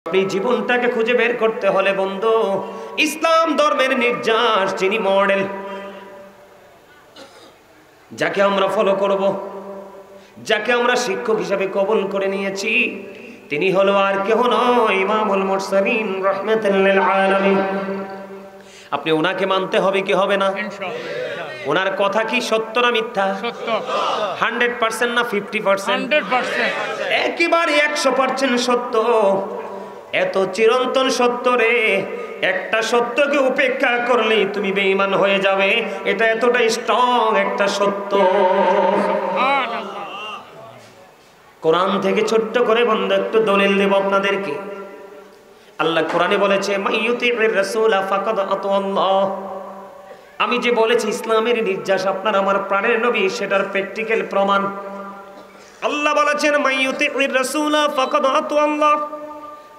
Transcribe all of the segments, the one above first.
আপনি জীবনটাকে খুঁজে বের করতে হলে বন্ধু, ইসলাম ধর্মের নির্যাস যিনি মডেল, যাকে আমরা ফলো করব, যাকে আমরা শিক্ষক হিসাবে কবুল করে নিয়েছি, তিনি হলো আর কেহ নয় ইমামুল মুরসালিন রাহমাতুল লিল আলামিন। আপনি ওনাকে মানতে হবে কি হবে না? ইনশাআল্লাহ। ওনার কথা কি সত্য না মিথ্যা? সত্য। 100% না 50%? 100%। একেবারে 100% সত্য। এত চিরন্তন সত্য রে, একটা সত্যকে উপেক্ষা করলেই তুমি বেঈমান হয়ে যাবে, এটা এতটাই স্ট্রং একটা সত্য। কোরআন থেকে ছোট্ট করে বন্ধু একটু দলিল দেব আপনাদেরকে। আল্লাহ কোরআনে বলেছে মাইয়ুতির রাসূলা ফাকাদ আতাল্লাহ। আমি যে বলেছি ইসলামের নির্যাস আপনার আমার প্রাণের নবী, সেটার প্র্যাকটিক্যাল প্রমাণ। আল্লাহ বলেছেন মাইয়ুতির রাসূলা ফাকাদ আতাল্লাহ।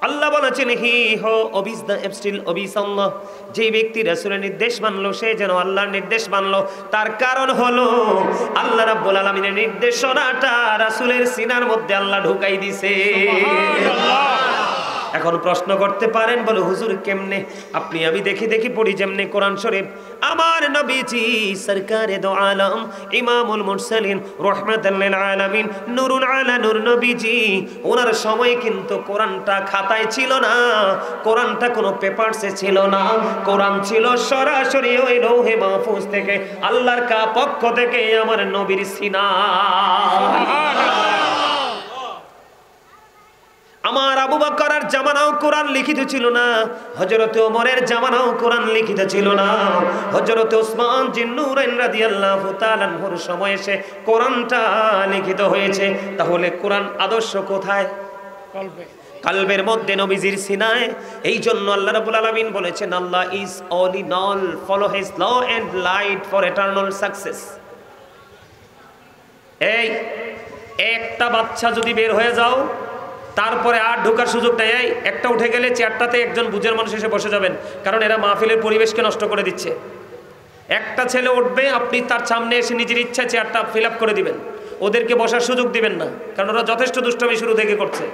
আল্লাহ বলেছেন হি হো ওবিস দ্য এবস্টিল ওবিস আল্লাহ। যে ব্যক্তি রাসূলের নির্দেশ মানলো সে যেন আল্লাহর নির্দেশ মানলো। তার কারণ হলো আল্লাহ রাব্বুল আলামিনের নির্দেশনাটা রাসূলের সিনার মধ্যে আল্লাহ ঢুকাই দিয়েছে। সুবহানাল্লাহ। এখন প্রশ্ন করতে পারেন, বলে হুজুর কেমনে? আপনি আমি দেখি দেখি পড়ি যেমনি কোরআন শরীফ। আমার নবীজি সরকারে দো আলম ইমামুল মুরসালিন রাহমাতুল লিল আলামিন নূরুন আলা নূর নবীজি, ওনার সময় কিন্তু কোরআনটা খাতায় ছিল না, কোরআনটা কোনো পেপারসে ছিল না, কোরআন ছিল সরাসরি ওই লৌহে মাহফুজ থেকে আল্লাহর পক্ষ থেকে আমার নবীর সিনা। আমার আবু বকরের জামানাও কোরআন লিখিত ছিল না, হযরত ওমরের জামানাও কোরআন লিখিত ছিল না, হযরত ওসমান জিন্নুরাইন রাদিয়াল্লাহু তাআলা আনহুর সময়ে এসে কোরআনটা লিখিত হয়েছে। তাহলে কোরআন আদর্শ কোথায়? কলবে, কলবের মধ্যে, নবীজির সিনায়। এই জন্য আল্লাহ রাব্বুল আলামিন বলেছেন Allah is all in all, follow his law and light for eternal success. এই একটা বাচ্চা যদি বের হয়ে যাও, তারপরে আর ঢোকার সুযোগ নেই। একটা উঠে গেলে চেয়ারটাতে একজন বুঝের মানুষ এসে বসে যাবেন, কারণ এরা মাহফিলের পরিবেশকে নষ্ট করে দিচ্ছে। একটা ছেলে উঠবে, আপনি তার সামনে এসে নিজের ইচ্ছা চেয়ারটা ফিল আপ করে দিবেন, ওদেরকে বসার সুযোগ দিবেন না, কারণ ওরা যথেষ্ট দুষ্টমি শুরু থেকে করছে।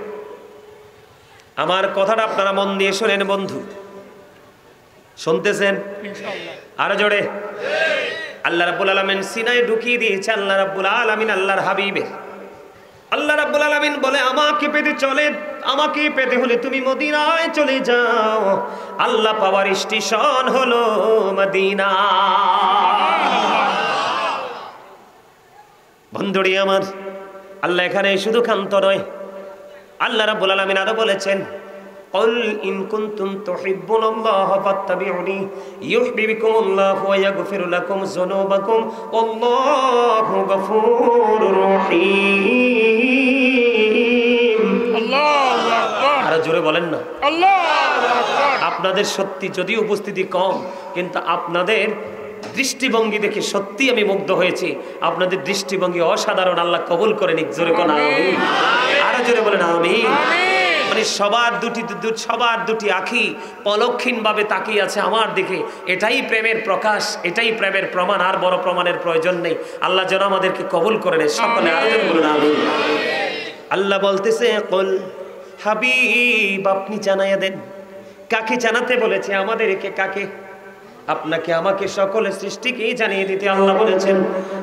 আমার কথাটা আপনারা মন দিয়ে শোনেন বন্ধু, শুনতেছেন? আরো জোরে। আল্লাহ রাব্বুল আলামিন সিনায় ঢুকিয়ে দিয়েছে আল্লাহ রাব্বুল আলামিন আল্লাহর হাবিবে। আল্লাহ রাব্বুল আলামিন বলে আমাকে পেতে চলে, আমাকে পেতে হলে তুমি মদিনায় চলে যাও। আল্লাহ পাওয়ার স্টেশন হলো মদিনা। বন্ধুরি আমার, আল্লাহ এখানে শুধু ক্ষান্ত নয়, আল্লাহ রাব্বুল আলামিন আরো বলেছেন قل إن كنتم تحبون الله فاتبعوني يحببكم الله ويغفر لكم ذنوبكم والله غفور رحيم। আল্লাহু আকবার। আর জোরে বলেন না আল্লাহু আকবার। আপনাদের সত্যি যদি উপস্থিতি কম, কিন্তু আপনাদের দৃষ্টিভঙ্গি দেখে সত্যি আমি মুগ্ধ হয়েছি। আপনাদের দৃষ্টিভঙ্গি অসাধারণ, আল্লাহ কবুল করে নিক। জোরে কোন আমিন। আর জোরে বলেন আমিন। মানে সবার দুটি আঁখি পলক্ষীন ভাবে তাকিয়ে আছে আমার দিকে। এটাই প্রেমের প্রকাশ, এটাই প্রেমের প্রমাণ, আর বড় প্রমাণের প্রয়োজন নেই। আল্লাহ যেন আমাদেরকে কবুল করে নেয় সকলে। আরো যেন বলুন আমিন। আল্লাহ বলতেছে কুল হাবিব, আপনি জানাইয়া দেন। কাকে জানাতে বলেছে? আমাদেরকে। কাকে? আপনাকে আমাকে সকলের সৃষ্টিকেই জানিয়ে দিতে আল্লাহ বলেছেন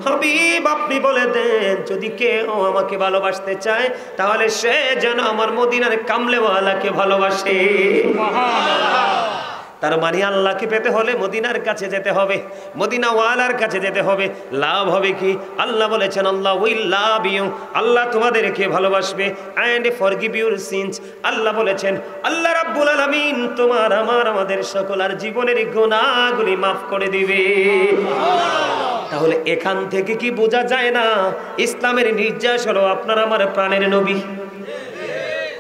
হাবিব আপনি বলে দেন, যদি কেউ আমাকে ভালোবাসতে চায় তাহলে সে যেন আমার মদিনার কামলেওয়ালাকে ভালোবাসে। তার মানে আল্লাহকে পেতে হলে মদিনার কাছে যেতে হবে, মদিনাওয়ালার কাছে যেতে হবে। লাভ হবে কি? আল্লাহ বলেছেন আল্লাহ উইল লাভ ইউ, আল্লাহ তোমাদেরকে ভালোবাসবে এন্ড ফরগিভ ইউর সিনস। আল্লাহ বলেছেন আল্লাহ রাব্বুল আলামিন তোমার আমাদের সকলের জীবনের গুনাহগুলি মাফ করে দিবে। তাহলে এখান থেকে কি বোঝা যায় না ইসলামের নির্যাস হলো আপনার আমার প্রাণের নবী?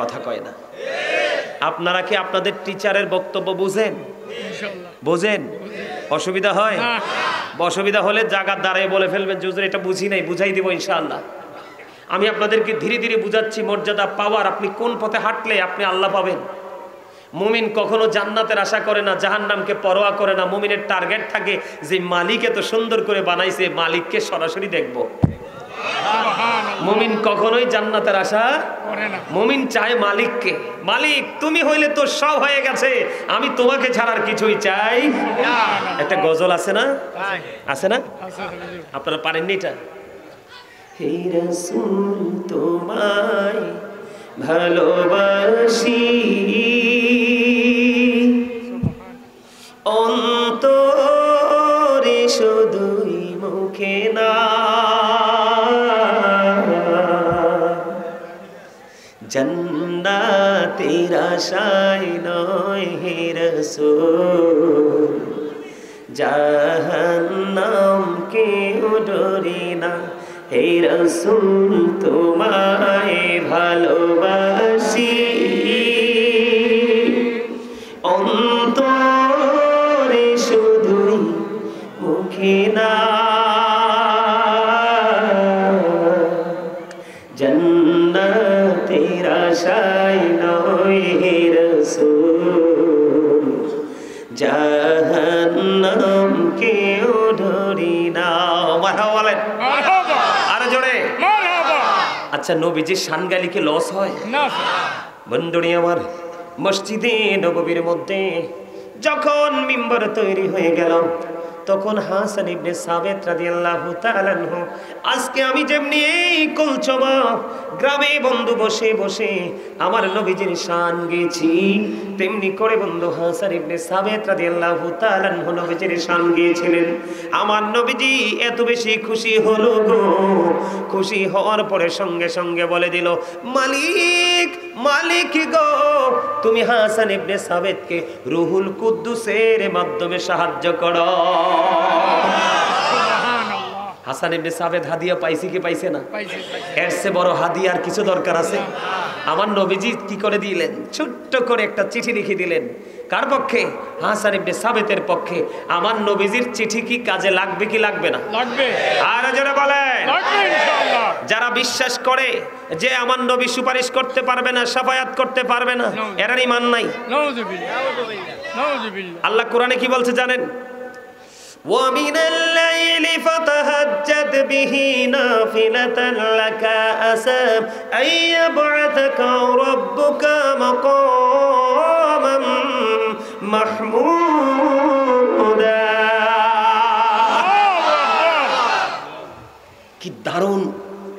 কথা কয় না। আপনারা কি আপনাদের টিচারের বক্তব্য বুঝেন? বুঝেন? অসুবিধা হয়? অসুবিধা হলে জায়গার দাঁড়ায় বলে ফেলবেন হুজুর এটা বুঝি নাই, বুঝাই দিব ইনশাআল্লাহ। আমি আপনাদেরকে ধীরে ধীরে বুঝাচ্ছি মর্যাদা পাওয়ার, আপনি কোন পথে হাঁটলে আপনি আল্লাহ পাবেন। মুমিন কখনো জান্নাতের আশা করে না, জাহান্নামকে পরোয়া করে না। মুমিনের টার্গেট থাকে যে মালিক এত সুন্দর করে বানাইছে, মালিককে সরাসরি দেখবো। মুমিন কখনোই জান্নাতের আশা করে না। মুমিন চায় মালিককে, মালিক তুমি হইলে তো সব হয়ে গেছে, আমি তোমাকে ছাড়ার কিছুই চাই না। একটা গজল আছে না, আছে না, আপনারা পারেননি এটা? হে রাসূল তোমায় ভালোবাসি অন্তরে শুধুই মুখে না, জান্নাতের আশায় নয় হে রাসূল, জাহান্নাম কেউ ডরে না। হে রাসূল তোমায় ভালোবাসি অন্তরে শুধুই মুখে না, জান্নাতের আশায় নয় হে রাসূল, জাহান্নাম কেউ ডরি না। মারহাবা বলেন, আরো জোরে মারহাবা। আচ্ছা নবীজির শান গাইলে কি লস হয় না? বন্ধুরি আমার, মসজিদে নববীর মধ্যে যখন মিম্বার তৈরি হয়ে গেল তখন হাসান ইবনে সাবিত রাদিয়াল্লাহু তাআলা আনহু, আজকে আমি যেমনি এই কলচবা গ্রামে বন্ধু বসে বসে আমার নবীজির শান গেয়েছি, তেমনি করে বন্ধু হাসান ইবনে সাবিত রাদিয়াল্লাহু তাআলা আনহু নবীজির শান গিয়েছিলেন। আমার নবীজি এত বেশি খুশি হলো গো, খুশি হওয়ার পরে সঙ্গে সঙ্গে বলে দিল, মালিক মালিক গো, তুমি হাসান ইবনে সাবিতকে রুহুল কুদ্দুসের মাধ্যমে সাহায্য করো। হাসান ইবনে সাবিত হাদিয়া পাইছে কি পাইছে না? এর চেয়ে বড় হাদিয়া আর কিছু দরকার আছে? আমার নবীজি কি করে দিলেন, ছোট্ট করে একটা চিঠি লিখে দিলেন। কার পক্ষে? হাসান ইবনে সাবিতের পক্ষে। আমার নবীজির চিঠি কি কাজে লাগবে কি লাগবে না? লাগবে। আর যারা বলে লাগবে ইনশাআল্লাহ, যারা বিশ্বাস করে যে আমার নবী সুপারিশ করতে পারবে না, শাফায়াত করতে পারবে না, এরা ঈমান নাই। নাউযুবিল্লাহ, নাউযুবিল্লাহ। আল্লাহ কোরআনে কি বলছে জানেন? وَمِنَ اللَّيْلِ فَتَهَجَّدْ بِهِ نَافِلَةً لَكَ عَسَىٰ أَن يَبْعَثَكَ رَبُّكَ مَقَامًا মাহমুদা। কি দারুণ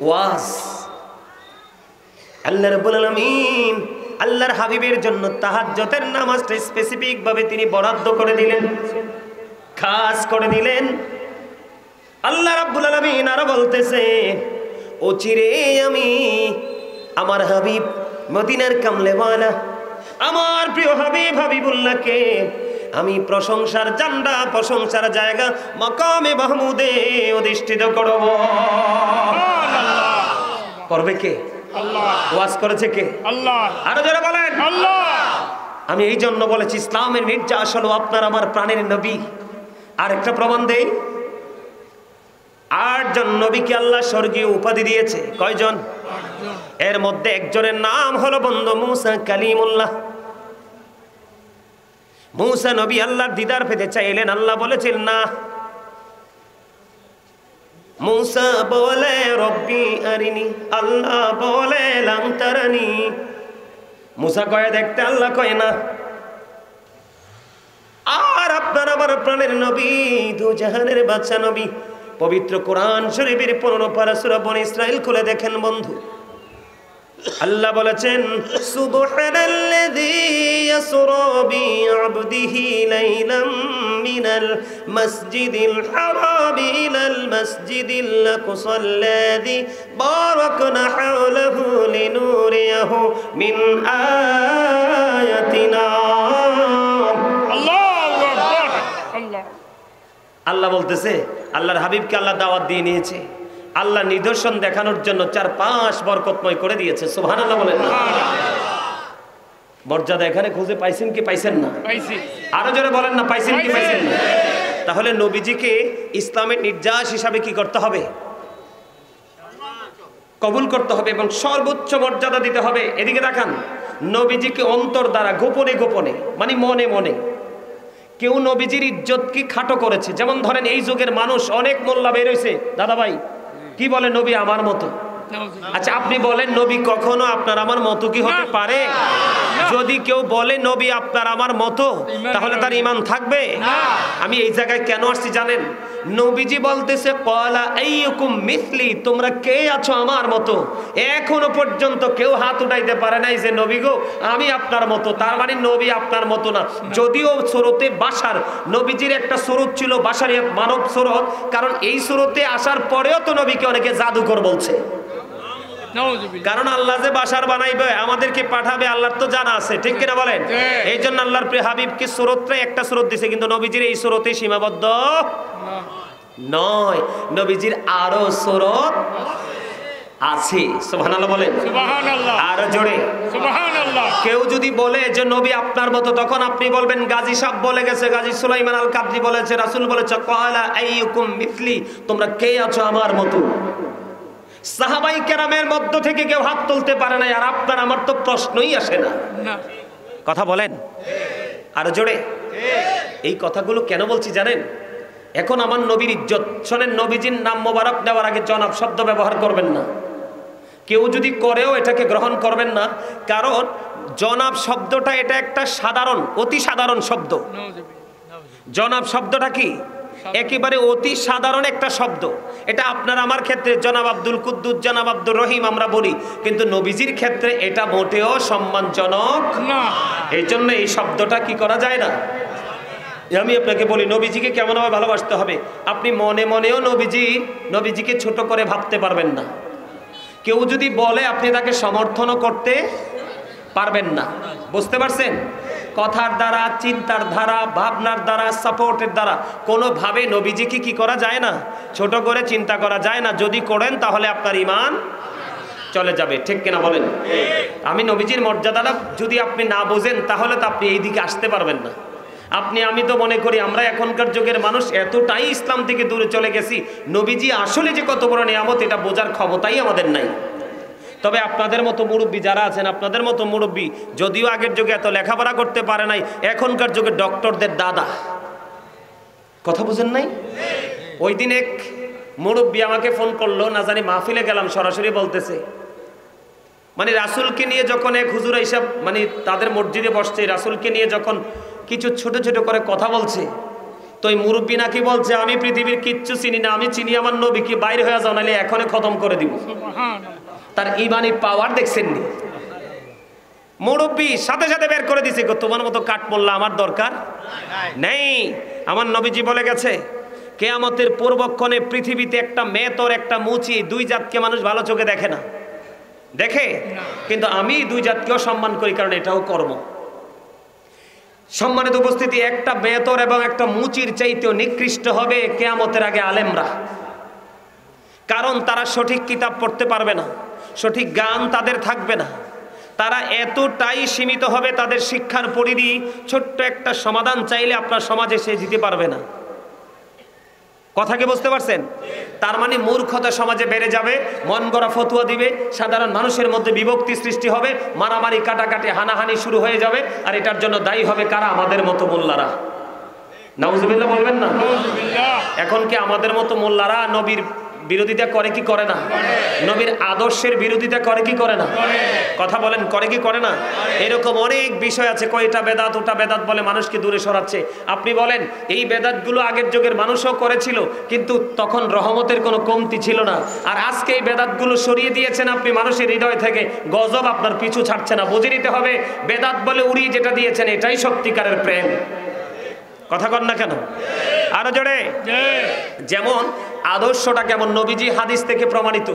ওয়াজ! আল্লাহ রাব্বুল আলামিন আল্লাহর হাবিবের জন্য তাহাজ্জুদের নামাজটা স্পেসিফিক ভাবে তিনি বরাদ্দ করে দিলেন, খাস করে দিলেন। আল্লাহ রাব্বুল আলামিন আরো বলতেছে, অচিরে আমি আমার হাবিব মদিনার কামলেওয়ালা আমার প্রিয় হাবিব হাবিবুল্লাহকে আমি প্রশংসার জান্ডা, প্রশংসার জায়গা মাকামে মাহমুদে অধিষ্ঠিত করব। করবে কে? আল্লাহ। ওয়াজ করেছে কে? আল্লাহ। আরো যারা বলেন আল্লাহ। আমি এই জন্য বলেছি ইসলামের নির্যাস হলো আপনার আমার প্রাণের নবী। আর একটা প্রমাণ দেই, 8 জন নবীকে আল্লাহ স্বর্গীয় উপাধি দিয়েছে। কয়জন? এর মধ্যে একজনের নাম হলো বন্ধু মুসা কালিমুল্লাহ। মুসা নবী আল্লাহর দিদার পেতে চাইলেন, আল্লাহ বলেছেন না। মুসা বলে রব্বি আরিনি, আল্লাহ বলে লাম তারানি। মুসা কয় দেখতে, আল্লাহ কয় না। আর আপনার আমার প্রাণের নবী, দু জাহানের বাদশা নবী, পবিত্র কোরআন শরীফের 15 পারা সূরা বনী ইসরাইল খুলে দেখেন বন্ধু। আল্লাহ বলেছেন, সুবহানাল্লাযী ইয়াসরা বিআবদিহি লাইলাম মিনাল মাসজিদিল হারাম ইলাল মাসজিদিল আকসাল্লাযী বারাকনা হাওলাহু লিনুরিয়াহু মিন আয়াতিনা। আল্লাহু আকবার। আল্লাহ বলতেছে, আল্লাহর হাবিবকে আল্লাহ দাওয়াত দিয়ে নিয়েছে, আল্লাহ নিদর্শন দেখানোর জন্য 4-5 বরকতময় করে দিয়েছে। সুবহানাল্লাহ বলেন। মর্যাদা এখানে খুঁজে পাইছেন কি পাইছেন না? পাইছি। আরো জোরে বলেন না, পাইছেন কি পাইছেন না? তাহলে নবীজিকে ইসলামের নির্যাস হিসাবে কি করতে হবে? কবুল করতে হবে এবং সর্বোচ্চ মর্যাদা দিতে হবে। এদিকে দেখান, নবীজিকে অন্তর দ্বারা গোপনে গোপনে, মানে মনে মনে। কেউ নবীজির ইজ্জত কি খাটো করেছে? যেমন ধরেন এই যুগের মানুষ অনেক মোল্লা বের হয়েছে, দাদা ভাই কি বলে নবী আমার মতো? আচ্ছা আপনি বলেন নবী কখনো আপনার আমার মতো কি হতে পারে? যদি কেউ বলে নবী আপনার আমার মতো, তাহলে তার ঈমান থাকবে? আমি এই জায়গায় কেন আসছি জানেন? নবীজি বলতেছে ক্বালা আইয়ুকুম মিসলি, তোমরা কে আছো আমার মতো? এখনো পর্যন্ত কেউ হাত উঠাইতে পারে নাই যে নবী গো আমি আপনার মতো। তার মানে নবী আপনার মতো না। যদিও সুরতে বাশার, নবীজির একটা সুরত ছিল বাশারি মানব সুরত, কারণ এই সুরতে আসার পরেও তো নবীকে অনেকে জাদুকর বলছে। কারণ আল্লাহ যে বাশার বানাইবে আমাদেরকে পাঠাবে আল্লাহর তো জানা আছে, ঠিক কিনা বলেন? এই জন্য আল্লাহর প্রিয় হাবিবকে সুরতটা একটা সুরত দিছে, কিন্তু নবীজির এই সুরতে সীমাবদ্ধ নয়, নবীজির আরো সুরত আছে। সুবহানাল্লাহ বলেন, সুবহানাল্লাহ আরো জোরে সুবহানাল্লাহ। কেউ যদি বলে যে নবী আপনার মতো, তখন আপনি বলবেন গাজী সাহেব বলে গেছে, গাজী সুলাইমান আল কাদরি বলেছে, রাসূল বলেছে ক্বালা আইয়ুকুম মিসলি, তোমরা কে আছো আমার মতো? সাহাবাই কেরামের মধ্য থেকে কেউ হাত তুলতে পারে না, আর আপনার আমার তো প্রশ্নই আসে না। কথা বলেন আরো জোরে। এই কথাগুলো কেন বলছি জানেন? এখন আমার নবীর ইজ্জত শোনেন, নবীজির নাম মোবারক দেওয়ার আগে জনাব শব্দ ব্যবহার করবেন না। কেউ যদি করেও এটাকে গ্রহণ করবেন না, কারণ জনাব শব্দটা এটা একটা সাধারণ, অতি সাধারণ শব্দ। জনাব শব্দটা কি? একেবারে অতি সাধারণ একটা শব্দ। এটা আপনার আমার ক্ষেত্রে জনাব আব্দুল কুদ্দুস, জনাব আব্দুর রহিম আমরা বলি, কিন্তু নবীজির ক্ষেত্রে এটা মোটেও সম্মানজনক না। এই জন্য এই শব্দটা কি করা যায় না। আমি আপনাকে বলি নবীজিকে কেমনভাবে ভালোবাসতে হবে। আপনি মনে মনেও নবীজিকে ছোট করে ভাবতে পারবেন না। কেউ যদি বলে আপনি তাকে সমর্থনও করতে পারবেন না। বুঝতে পারছেন? কথার দ্বারা, চিন্তার দ্বারা, ভাবনার দ্বারা, সাপোর্টের দ্বারা কোনোভাবে নবীজিকে কি করা যায় না, ছোট করে চিন্তা করা যায় না। যদি করেন তাহলে আপনার ঈমান চলে যাবে, ঠিক কিনা বলেন? আমি নবীজির মর্যাদাটা যদি আপনি না বোঝেন তাহলে তো আপনি এই দিকে আসতে পারবেন না। আমি তো মনে করি আমরা এখনকার যুগের মানুষ এতটাই ইসলাম থেকে দূরে চলে গেছি, নবীজি আসলে যে কত বড় নিয়ামত এটা বোঝার ক্ষমতাই আমাদের নাই। তবে আপনাদের মতো মুরব্বী যারা আছেন, আপনাদের মতো মুরব্বী যদিও আগের যুগে এত লেখাপড়া করতে পারে নাই, এখনকার যুগে ডক্টরদের দাদা। কথা বুঝেন নাই? ওই দিন এক মুরব্বী আমাকে ফোন করলো, না জানি মাহফিলে গেলাম, সরাসরি বলতেছে মানে রাসূলকে নিয়ে যখন এক হুজুর হিসাব মানে তাদের মসজিদে বসছে, রাসূলকে নিয়ে যখন কিছু ছোট ছোট করে কথা বলছে, তো এই মুরব্বী নাকি বলছে আমি পৃথিবীর কিচ্ছু চিনি না, আমি চিনি আমার নবীকে, বাইরে হয়ে যাও নাহলে এখনই খতম করে দিব। তার ঈমানি পাওয়ার দেখছেননি? মুরব্বী সাথে সাথে বের করে দিছে, তোমার মতো কাঠ মোল্লা আমার দরকার নেই। আমার নবীজি বলে গেছে কিয়ামতের পূর্বক্ষণে পৃথিবীতে একটা মেতর একটা মুচি, দুই জাতকে মানুষ ভালো চোখে দেখে না, দেখে, কিন্তু আমি দুই জাতকেও সম্মান করি, কারণ এটাও কর্ম। সম্মানিত উপস্থিতি, একটা বেতর এবং একটা মুচির চাইতেও নিকৃষ্ট হবে কিয়ামতের আগে আলেমরা, কারণ তারা সঠিক কিতাব পড়তে পারবে না, সঠিক জ্ঞান তাদের থাকবে না, তারা এতটাই সীমিত হবে, তাদের শিক্ষার পরিধি ছোট্ট একটা সমাধান চাইলে আপনার সমাজে সে দিতে পারবে না। কথা কি বুঝতে পারছেন? তার মানে মূর্খতা সমাজে বেড়ে যাবে, মন গড়া ফতুয়া দিবে, সাধারণ মানুষের মধ্যে বিভক্তি সৃষ্টি হবে, মারামারি কাটাকাটি হানাহানি শুরু হয়ে যাবে। আর এটার জন্য দায়ী হবে কারা? আমাদের মতো মোল্লারা। নাউজুবিল্লাহ বলবেন না? এখন কি আমাদের মতো মোল্লারা নবীর বিরোধিতা করে কি করে না? নবীর আদর্শের বিরোধিতা করে কি করে না? কথা বলেন, করে কি করে না? এরকম অনেক বিষয় আছে, কয়টা বেদাত ওটা বেদাত বলে মানুষকে দূরে সরাচ্ছে। আপনি বলেন এই বেদাতগুলো আগের যুগের মানুষও করেছিল, কিন্তু তখন রহমতের কোনো কমতি ছিল না। আর আজকে এই বেদাতগুলো সরিয়ে দিয়েছেন আপনি মানুষের হৃদয় থেকে, গজব আপনার পিছু ছাড়ছে না। বুঝে নিতে হবে বেদাত বলে উড়িয়ে যেটা দিয়েছেন এটাই সত্যিকারের প্রেম। কথা কন না কেন? আরো জোরে। যেমন আদর্শটা কেমন, নবীজি হাদিস থেকে প্রমাণিত।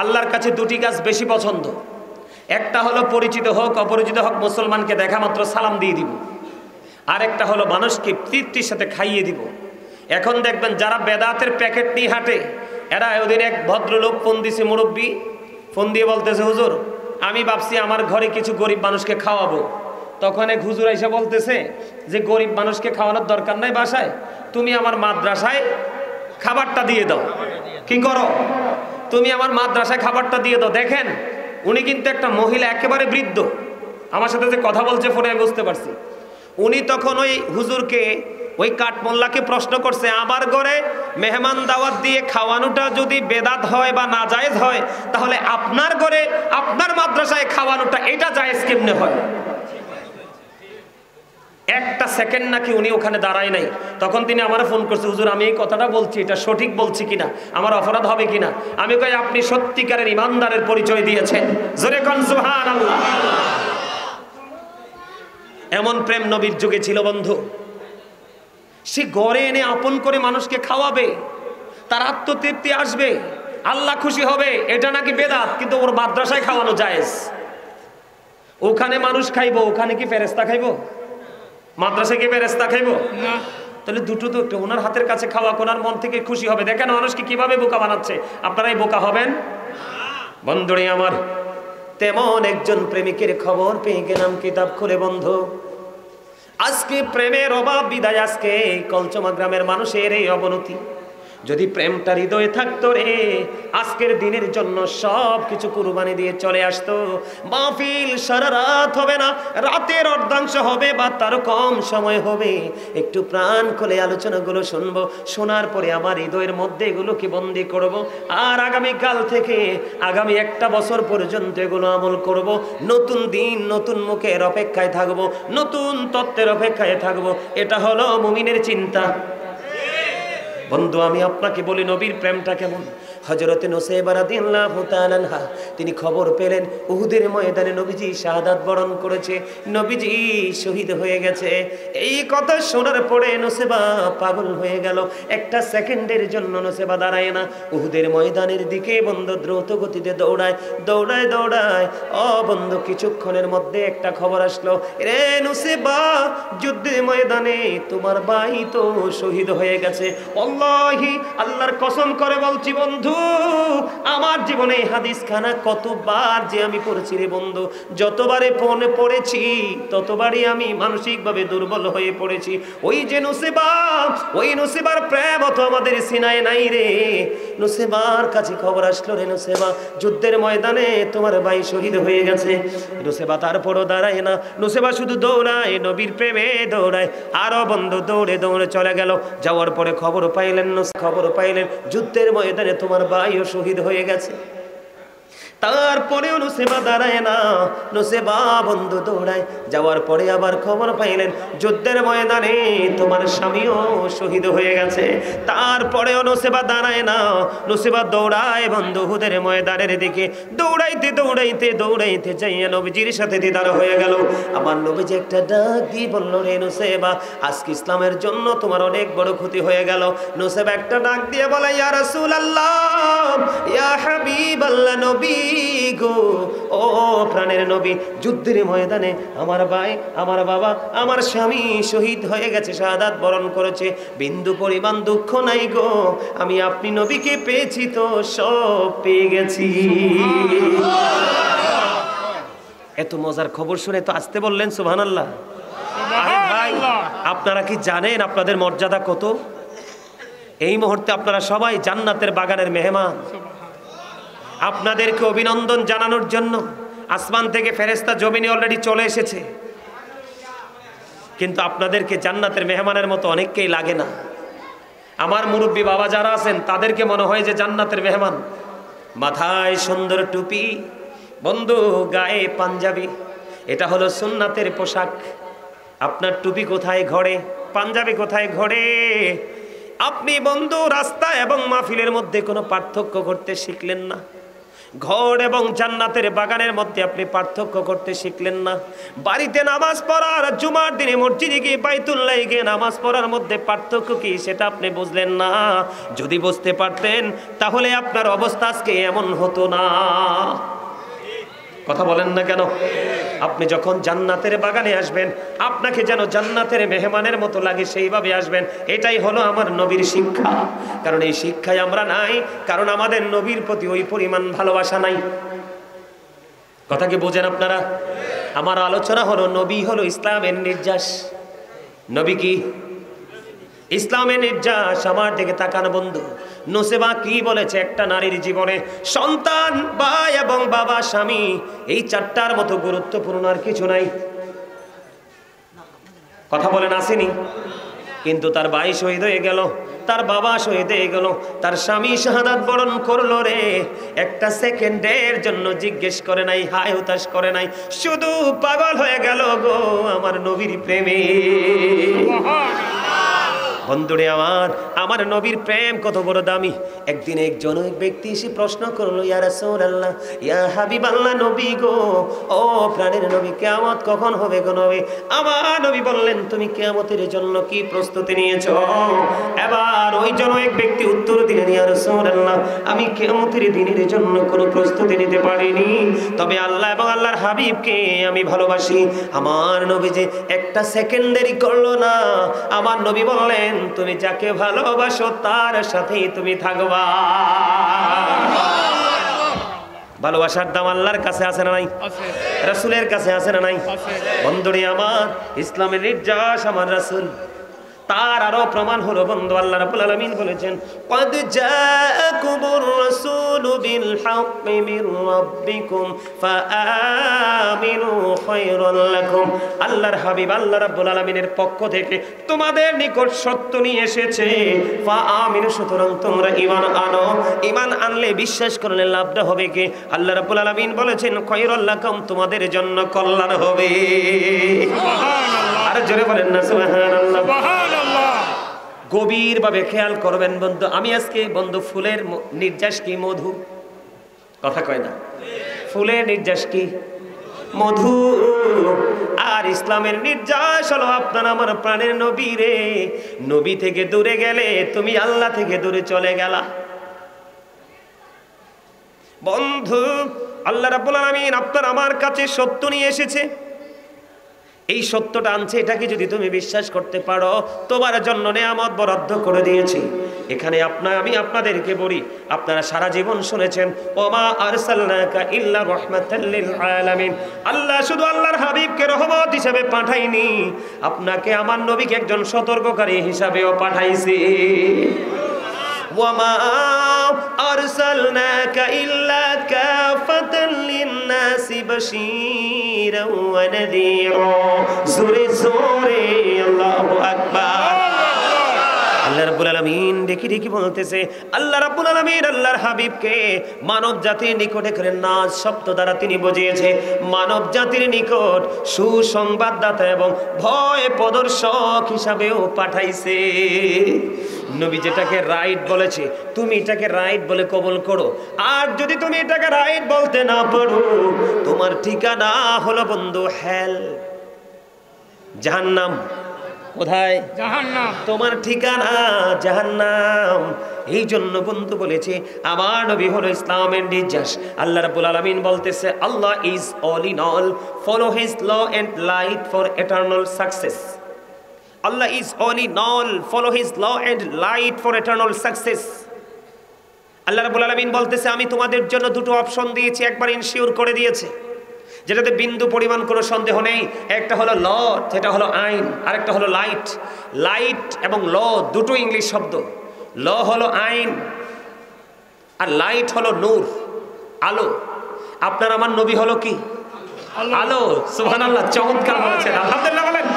আল্লাহর কাছে দুটি কাজ বেশি পছন্দ, একটা হলো পরিচিত হোক অপরিচিত হোক মুসলমানকে দেখা মাত্র সালাম দিয়ে দিব, আর একটা হলো মানুষকে তৃপ্তির সাথে খাইয়ে দিব। এখন দেখবেন যারা বেদাতের প্যাকেট নিয়ে হাঁটে, এরা ওদিন এক ভদ্রলোক ফোন দিছে, মুরব্বী ফোন দিয়ে বলতেছে হুজুর আমি ভাবছি আমার ঘরে কিছু গরিব মানুষকে খাওয়াবো। তখন এক হুজুর এসে বলতেছে যে গরিব মানুষকে খাওয়ানোর দরকার নাই, বাসায় তুমি আমার মাদ্রাসায় খাবারটা দিয়ে দাও। কি করো? তুমি আমার মাদ্রাসায় খাবারটা দিয়ে দাও। দেখেন উনি কিন্তু একটা মহিলা, একেবারে বৃদ্ধ, আমার সাথে যে কথা বলছে ফোনে আমি বুঝতে পারছি। উনি তখন ওই হুজুরকে ওই কাঠমোল্লাকে প্রশ্ন করছে, আমার ঘরে মেহমান দাওয়াত দিয়ে খাওয়ানোটা যদি বেদাত হয় বা নাজায়েজ হয়, তাহলে আপনার ঘরে আপনার মাদ্রাসায় খাওয়ানোটা এটা জায়েজ কেমনে হয়? একটা সেকেন্ড নাকি উনি ওখানে দাঁড়ায় নাই। তখন তিনি আমার ফোন করছে, হুজুর আমি এই কথাটা বলছি, এটা সঠিক বলছি কিনা, আমার অপরাধ হবে কিনা? আমি কই, আপনি সত্যিকারের ইমানদারের পরিচয় দিয়েছেন, জোরে কোন সুবহানাল্লাহ। এমন প্রেম নবীর যুগে ছিল বন্ধু। সে ঘরে এনে আপন করে মানুষকে খাওয়াবে, তার আত্মতৃপ্তি আসবে, আল্লাহ খুশি হবে, এটা নাকি বেদাত, কিন্তু ওর মাদ্রাসায় খাওয়ানো জায়েজ। ওখানে মানুষ খাইবো, ওখানে কি ফেরেশতা খাইবো? মাদ্রাসায় কি ফেরেশতা খাইবো না? তাহলে দুটো তো একটু, ওনার হাতের কাছে খাওয়া ওনার মন থেকে খুশি হবে। দেখেন মানুষকে কিভাবে বোকা বানাচ্ছে, আপনারাই বোকা হবেন? বন্ধুরে আমার, তেমন একজন প্রেমিকের খবর পেয়ে গেলাম কিতাব খুলে বন্ধু। আজকে প্রেমের অভাব বিদায়, আজকে কলচমা গ্রামের মানুষের এই অবনতি। যদি প্রেমটা হৃদয়ে থাকতো রে, আজকের দিনের জন্য সব কিছু কুরবানি দিয়ে চলে আসতো। মাহফিল সারা রাত হবে না, রাতের অর্ধাংশ হবে বা তারও কম সময় হবে। একটু প্রাণ খুলে আলোচনাগুলো শুনবো, শোনার পরে আমার হৃদয়ের মধ্যে এগুলোকে বন্দি করব। আর আগামীকাল থেকে আগামী একটা বছর পর্যন্ত এগুলো আমল করব। নতুন দিন নতুন মুখের অপেক্ষায় থাকবো, নতুন তত্ত্বের অপেক্ষায় থাকবো। এটা হলো মুমিনের চিন্তা। বন্ধু আমি আপনাকে বলি, নবীর প্রেমটা কেমন। হযরতে নুসাইবা রাদিয়াল্লাহু তাআলা আনহা তিনি খবর পেলেন উহুদের ময়দানে নবীজি শাহাদাত বরণ করেছে, নবীজি শহীদ হয়ে গেছে। এই কথা শোনার পরে নুসাইবা পাগল হয়ে গেল। একটা সেকেন্ডের জন্য নুসাইবা দাঁড়ায় না, উহুদের ময়দানের দিকে বন্ধু দ্রুত গতিতে দৌড়ায় দৌড়ায় দৌড়ায়। ও বন্ধু, কিছুক্ষণের মধ্যে একটা খবর আসলো, রে নুসাইবা, যুদ্ধের ময়দানে তোমার ভাই তো শহীদ হয়ে গেছে। আল্লাহি, আল্লাহর কসম করে বলছি বন্ধু, আমার জীবনে এই হাদিস খানা কতবার যে আমি পড়েছি রে বন্ধু, যতবারে পড়েছি ততবারই আমি মানসিকভাবে দুর্বল হয়ে পড়েছি। ওই যে নুসাইবা, ওই নুসাইবার প্রেম তো আমাদের সিনায় নাই রে। নুসাইবার কাছে খবর আসলো, রে নুসাইবা, যুদ্ধের ময়দানে তোমার ভাই শহীদ হয়ে গেছে। নুসাইবা তারপরও দাঁড়ায় না, নুসাইবা শুধু দৌড়ায়, নবীর প্রেমে দৌড়ায়। আরো বন্ধু দৌড়ে দৌড়ে চলে গেল। যাওয়ার পরে খবর পাইলেন যুদ্ধের ময়দানে তোমার ভাইও শহীদ হয়ে গেছে। তারপরেও নুসাইবা দাঁড়ায় না, নুসাইবা বন্ধু দৌড়ায়। যাওয়ার পরে আবার খবর পাইলেন যুদ্ধের ময়দানে তোমার স্বামীও শহীদ হয়ে গেছে। তারপরেও নুসাইবা দাঁড়ায় না, নুসাইবা দৌড়ায় বন্ধু উহুদের ময়দানের দিকে। দৌড়াইতে দৌড়াইতে দৌড়াইতে যাইয়া নবীজির সাথে দিদার হয়ে গেল। আমার নবীজি একটা ডাক দিয়ে বলল, রে নুসাইবা, আজকে ইসলামের জন্য তোমার অনেক বড় ক্ষতি হয়ে গেল। নুসাইবা একটা ডাক দিয়ে বলে, ইয়া রাসূলুল্লাহ, ইয়া হাবিবাল্লাহ, নবী গো, ও প্রাণের নবী, যুদ্ধের ময়দানে আমার ভাই, আমার বাবা, আমার স্বামী শহীদ হয়ে গেছে, শাহাদাত বরণ করেছে। বিন্দু পরিমাণ দুঃখ নাই গো, আমি আপনি নবীকে পেয়েছি তো সব পেয়ে গেছি। এত মজার খবর শুনে তো আসতে বললেন সুবহানাল্লাহ। আরে ভাই, আপনারা কি জানেন আপনাদের মর্যাদা কত? এই মুহূর্তে আপনারা সবাই জান্নাতের বাগানের মেহমান। আপনাদেরকে অভিনন্দন জানানোর জন্য আসমান থেকে ফেরেশতা জমিনে অলরেডি চলে এসেছে, কিন্তু আপনাদেরকে জান্নাতের মেহমানের মতো অনেককেই লাগে না। আমার মুরব্বী বাবা যারা আছেন তাদেরকে মনে হয় যে জান্নাতের মেহমান। মাথায় সুন্দর টুপি, বন্ধু গায়ে পাঞ্জাবি, এটা হলো সুন্নাতের পোশাক। আপনার টুপি কোথায় ঘরে, পাঞ্জাবি কোথায় ঘরে? আপনি বন্ধু রাস্তা এবং মাহফিলের মধ্যে কোনো পার্থক্য করতে শিখলেন না। ঘর এবং জান্নাতের বাগানের মধ্যে আপনি পার্থক্য করতে শিখলেন না। বাড়িতে নামাজ পড়ার, জুমার দিনে মসজিদে গিয়ে বাইতুল্লাহে গিয়ে নামাজ পড়ার মধ্যে পার্থক্য কি সেটা আপনি বুঝলেন না। যদি বুঝতে পারতেন তাহলে আপনার অবস্থা আজকে এমন হতো না। কথা বলেন না কেন? আপনি যখন জান্নাতের বাগানে আসবেন আপনাকে যেন জান্নাতের মেহমানের মতো লাগে, সেইভাবে আসবেন। এটাই হলো আমার নবীর শিক্ষা। কারণ এই শিক্ষায় আমরা নাই, কারণ আমাদের নবীর প্রতি ওই পরিমাণ ভালোবাসা নাই। কথা কি বোঝেন আপনারা? আমার আলোচনা হলো নবী হলো ইসলামের নির্যাস। নবী কি? ইসলামের নির্যাস। আমার দিকে তাকান বন্ধু, নুসাইবা কি বলেছে? একটা নারীর জীবনে সন্তান, ভাই এবং বাবা, স্বামী, এই চারটার মতো গুরুত্বপূর্ণ আর কিছু নাই। কথা বলেন, আসেনি? কিন্তু তার ভাই শহীদ হয়ে গেল, তার বাবা শহীদ হয়ে গেল, তার স্বামী শাহাদাত বরণ করলো রে। একটা সেকেন্ডের জন্য জিজ্ঞেস করে নাই, হায় হতাশ করে নাই, শুধু পাগল হয়ে গেল গো আমার নবীর প্রেমে। বন্ধুরে আমার নবীর প্রেম কত বড় দামি। একদিন একজন ব্যক্তি এসে প্রশ্ন করলো, ইয়া রাসূলুল্লাহ, ইয়া হাবিবাল্লাহ, নবী গো, ও প্রাণের নবী, কিয়ামত কখন হবে গো নবী? আমার নবী বললেন, তুমি কিয়ামতের জন্য কি প্রস্তুতি নিয়েছো? এবার ওই জন এক ব্যক্তি উত্তর দিলেন, ইয়া রাসূলুল্লাহ, আমি কিয়ামতের দিনের জন্য কোনো প্রস্তুতি নিতে পারিনি, তবে আল্লাহ এবং আল্লাহর হাবিবকে আমি ভালোবাসি। আমার নবী যে একটা সেকেন্ড দেরি করলো না। আমার নবী বললেন, তুমি যাকে ভালোবাসো তার সাথেই তুমি থাকবা। ভালোবাসার দাম আল্লাহর কাছে আছে না নাই? রাসূলের কাছে আছে না নাই? বন্ধুরে আমার, ইসলামের নির্যাস আমার রাসূল। তার আরো প্রমাণ হলো বন্ধু, আল্লাহ রাব্বুল আলামিন বলেছেন, ক্বাদ জাআকুমুর রাসূলু বিল হাক্কি মির রাব্বিকুম ফাআমিনু খায়রাল লাকুম। আল্লাহর হাবিব আল্লাহ রাব্বুল আলামিনের পক্ষ থেকে তোমাদের নিকট সত্য নিয়ে এসেছে, ফাআমিনু, সুতরাং তোমরা ঈমান আনো। ঈমান আনলে, বিশ্বাস করলে লাভটা হবে কি? আল্লাহ রাব্বুল আলামিন বলেছেন, খায়রাল লাকুম, তোমাদের জন্য কল্যাণ হবে। সুবহানাল্লাহ। আর জোরে বলেন না সুবহানাল্লাহ। গভীরভাবে খেয়াল করবেন বন্ধু। আমি আজকে বন্ধু, ফুলের নির্যাস কি? মধু। কথা কয় না? ফুলের নির্যাস কি? মধু। আর ইসলামের নির্যাস হলো আপনার আমার প্রাণের নবী রে। নবী থেকে দূরে গেলে তুমি আল্লাহ থেকে দূরে চলে গেলা। বন্ধু, আল্লাহ রাব্বুল আলামিন আপনার আমার কাছে সত্য নিয়ে এসেছে। এই সত্যটা আনছে, এটাকে যদি তুমি বিশ্বাস করতে পারো, তোমার জন্য নেয়ামত বরাদ্দ করে দিয়েছি। এখানে আমি আপনাদেরকে বলি, আপনারা সারা জীবন শুনেছেন, ওমা আরসালনাকা ইল্লা রাহমাতাল লিল আলামিন। আল্লাহ শুধু আল্লাহর হাবিবকে রহমত হিসেবে পাঠায়নি, আপনাকে আমার নবীকে একজন সতর্ককারী হিসাবেও পাঠাইছে। ওয়ামা আরসালনাকা ইল্লা কাফাতাল লিন-নাসি বাশীরান ওয়া নাযীরা। জোরে জোরে আল্লাহু আকবার। আল্লাহ রাব্বুল আলামিন ডেকে ডেকে বলতেছে, আল্লাহ রাব্বুল আলামিন আল্লাহর হাবিবকে মানব জাতির নিকটে করে নাজ শব্দ দ্বারা তিনি বুঝিয়েছে, মানব জাতির নিকট সুসংবাদদাতা এবং ভয় প্রদর্শক হিসাবেও পাঠাইছে। নবী যেটাকে রাইট বলেছে, তুমি এটাকে রাইট বলে কবুল করো। আর যদি তুমি এটাকে রাইট বলতে না পারো, তোমার ঠিকানা হলো বন্ধু হেল, জাহান্নাম। কোথায়? জাহান্নাম। তোমার ঠিকানা জাহান্নাম। এই জন্য বন্ধু বলেছে, আমার নবী হলো ইসলামের নির্যাস। আল্লাহ রাব্বুল আলামিন বলতেছে, Allah is all in all, follow his law and light for eternal success. Allah is all in all, follow his law and light for eternal success. আল্লাহ রাব্বুল আলামিন বলতেছে, আমি তোমাদের জন্য দুটো অপশন দিয়েছি, একবার ইনশিওর করে দিয়েছে, যেটাতে বিন্দু পরিমাণ কোনো সন্দেহ নেই। একটা হলো ল, সেটা হলো আইন, আর একটা হলো লাইট। লাইট এবং ল দুটো ইংলিশ শব্দ। ল হলো আইন আর লাইট হলো নূর, আলো। আপনার আমার নবী হলো কি? আলো। সুবহানাল্লাহ, চমৎকার বলেছেন, আলহামদুলিল্লাহ বলেন।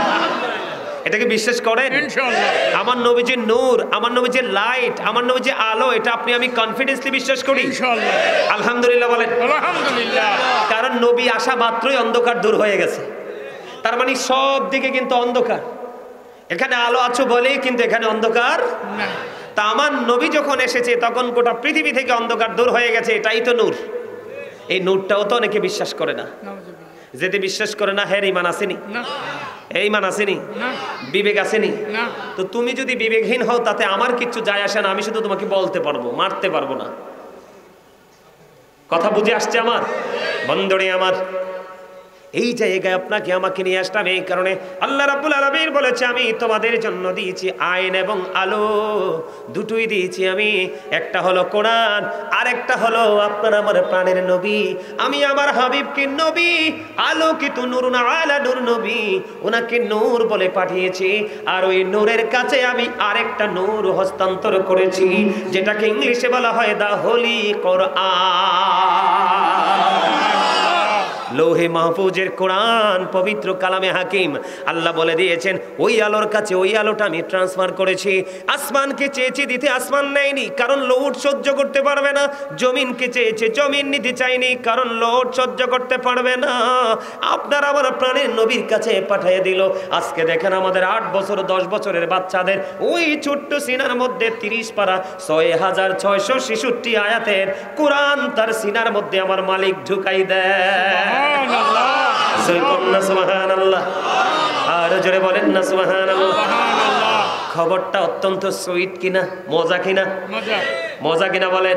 এটাকে বিশ্বাস করেন? ইনশাআল্লাহ। আমার নবী যে নূর, আমার নবী যে লাইট, আমার নবী যে আলো, এটা আপনি আমি কনফিডেন্সলি বিশ্বাস করি। ইনশাআল্লাহ। আলহামদুলিল্লাহ বলেন। আলহামদুলিল্লাহ। কারণ নবী আসা মাত্রই অন্ধকার দূর হয়ে গেছে। তার মানে সব দিকে কিন্তু অন্ধকার, এখানে আলো আছে বলেই কিন্তু এখানে অন্ধকার না। তা আমার নবী যখন এসেছে তখন গোটা পৃথিবী থেকে অন্ধকার দূর হয়ে গেছে, এটাই তো নূর। এই নূরটাও তো অনেকে বিশ্বাস করে না। যেতে বিশ্বাস করে না, হ্যাঁ ইমান আসেনি, এই মান আসেনি, বিবেক আসেনি। তো তুমি যদি বিবেকহীন হও, তাতে আমার কিচ্ছু যায় আসে না। আমি শুধু তোমাকে বলতে পারবো, মারতে পারবো না। কথা বুঝে আসছে আমার বন্ধুরে আমার? এই জায়গায় আপনাকে আমাকে নিয়ে আসলাম এই কারণে, আল্লাহ রাব্বুল আলামিন বলেছে, আমি তোমাদের জন্য দিয়েছি আইন এবং আলো, দুটোই দিয়েছি আমি। একটা হলো কোরআন, আর একটা হলো আপনার আমার প্রাণের নবী। আমি আমার হাবিবকে নবী, আলোকিত নূরুন আলা নূর নবী, ওনাকে নূর বলে পাঠিয়েছি। আর ওই নূরের কাছে আমি আরেকটা নূর হস্তান্তর করেছি, যেটাকে ইংলিশে বলা হয় দা হোলি কোরআন। লৌহে মাহফুজের কোরআন, পবিত্র কালামে হাকিম, আল্লাহ বলে দিয়েছেন ওই আলোর কাছে ওই আলোটা আমি ট্রান্সফার করেছি। আসমানকে চেয়েছি দিতে, আসমান নেয়নি, কারণ লোড সহ্য করতে পারবে না। জমিনকে চেয়েছে, জমিন নিতে চাইনি, কারণ লোড সহ্য করতে পারবে না। আপনার আমার প্রাণের নবীর কাছে পাঠিয়ে দিল। আজকে দেখেন আমাদের 8 বছর 10 বছরের বাচ্চাদের ওই ছোট্ট সিনার মধ্যে 30 পারা 6666 আয়াতের কোরআন তার সিনার মধ্যে আমার মালিক ঢুকাই দেয়। সুবহানাল্লাহ। আর জোরে বলেন না সুবহানাল্লাহ। খবরটা অত্যন্ত সুইট কিনা, মজা কিনা? মজা কিনা বলেন?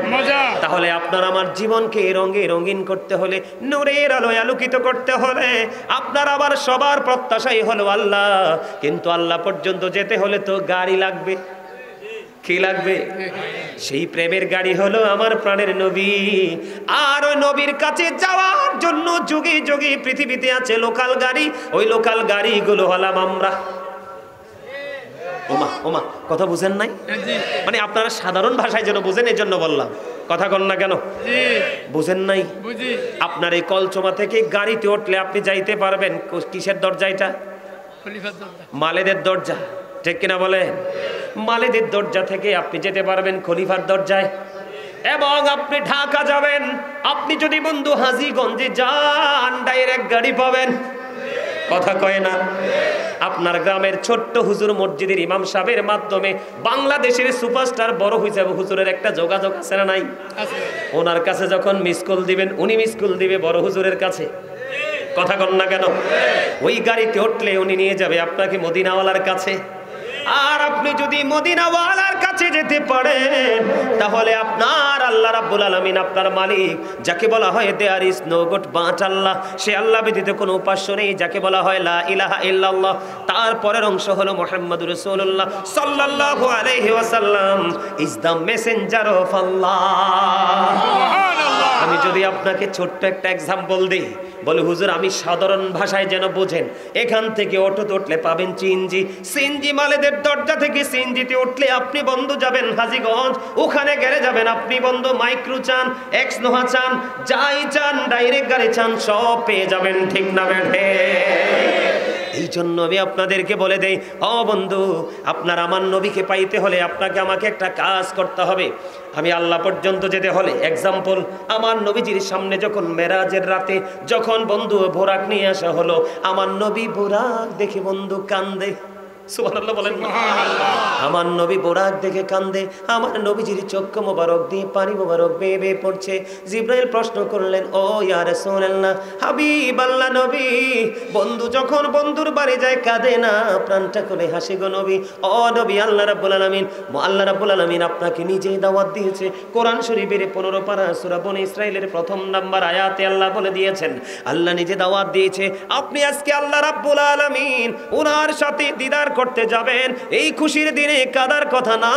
তাহলে আপনার আমার জীবনকে রঙে রঙিন করতে হলে, নূরের আলোয় আলোকিত করতে হলে আপনার আবার সবার প্রত্যাশাই হলো আল্লাহ। কিন্তু আল্লাহ পর্যন্ত যেতে হলে তো গাড়ি লাগবে। কি লাগবে? সেই প্রেমের গাড়ি হলো আমার প্রাণের নবী। আর ওই নবীর কাছে যাওয়ার জন্য যুগে যুগে পৃথিবীতে আছে লোকাল গাড়ি। ওই লোকাল গাড়িগুলো হলাম আমরা। ওমা ওমা, কথা বুঝেন নাই? মানে আপনারা সাধারণ ভাষায় যেন বুঝেন, এই জন্য বললাম। কথা কন না কেন? বুঝেন নাই? আপনার এই কলচমা থেকে গাড়িতে উঠলে আপনি যাইতে পারবেন কিসের দরজা? এটা মালেদের দরজা, ঠিক কিনা বলে? মালেদের দরজা থেকে আপনি যেতে পারবেন খলিফার দরজায়। এবং আপনি ঢাকা যাবেন, আপনি যদি বন্ধু হাজীগঞ্জে যান ডাইরেক্ট গাড়ি পাবেন। কথা কয় না? আপনার গ্রামের ছোট্ট হুজুর মসজিদের ইমাম সাহেবের মাধ্যমে বাংলাদেশের সুপারস্টার বড় হিসাবে হুজুরের একটা যোগাযোগ আছে না নাই? ওনার কাছে যখন মিস কল দিবেন, উনি মিস কল দিবে বড় হুজুরের কাছে। কথা কন না কেন? ওই গাড়িতে উঠলে উনি নিয়ে যাবে আপনাকে মদিনাওয়ালার কাছে। আর আপনি যদি মদিনাওয়ালার কাছে যেতে পারেন, তাহলে আপনার আল্লাহ রাব্বুল আলামিন, আপনার মালিক, যাকে বলা হয় there is no god but Allah, সে আল্লাহ ব্যতীত কোনো উপাস্য নেই, যাকে বলা হয় লা ইলাহা ইল্লাল্লাহ, তার পরের অংশ হলো মুহাম্মাদুর রাসূলুল্লাহ সাল্লাল্লাহু আলাইহি ওয়াসাল্লাম ইজ দ্য মেসেঞ্জার অফ আল্লাহ। সুবহানাল্লাহ। আমি যদি আপনাকে ছোট্ট একটা এক্সাম্পল দিই, বলে হুজুর আমি সাধারণ ভাষায় যেন বোঝেন, এখান থেকে অটোতে উঠলে পাবেন সিএনজি, সিএনজি মালেদের দরজা থেকে সিএনজিতে উঠলে আপনি বন্ধু যাবেন হাজীগঞ্জ, ওখানে গেলে যাবেন আপনি বন্ধু মাইক্রো চান, এক্স নোহা চান, যাই চান, ডাইরেক্ট গাড়ি চান, সব পেয়ে যাবেন। ঠিক না বেঠে? এই জন্য আমি আপনাদেরকে বলে দেই, ও বন্ধু, আপনার আমার নবীকে পাইতে হলে আপনাকে আমাকে একটা কাজ করতে হবে। আমি আল্লাহ পর্যন্ত যেতে হলে, এক্সাম্পল, আমার নবীজির সামনে যখন মেরাজের রাতে যখন বন্ধু বোরাক নিয়ে আসা হলো, আমার নবী বোরাক দেখে বন্ধু কান্দে। সুবহানাল্লাহ বলেন না? আমার নবী বোরাক দেখে কান্দে। আমার নবীজির চক্ষু মোবারক দিয়ে পানি মোবারক বেয়ে বেয়ে পড়ছে। জিবরাইল প্রশ্ন করলেন, ও ইয়া রাসূলুল্লাহ, হাবিব আল্লাহ নবী, বন্ধু যখন বন্ধুর বাড়ি যায় কাঁদে না, প্রাণটা করে হাসে গো নবী। ও নবী, আল্লাহ রাব্বুল আলামিন আপনাকে নিজেই দাওয়াত দিয়েছে। কোরআন শরীফের 15 পারা সূরা বনী ইসরাইলের 1 নাম্বার আয়াতে আল্লাহ বলে দিয়েছেন, আল্লাহ নিজে দাওয়াত দিয়েছে, আপনি আজকে আল্লাহ রাব্বুল আলামিন ওনার সাথে দিদার করতে যাবেন। এই খুশির দিনে কাদার কথা না।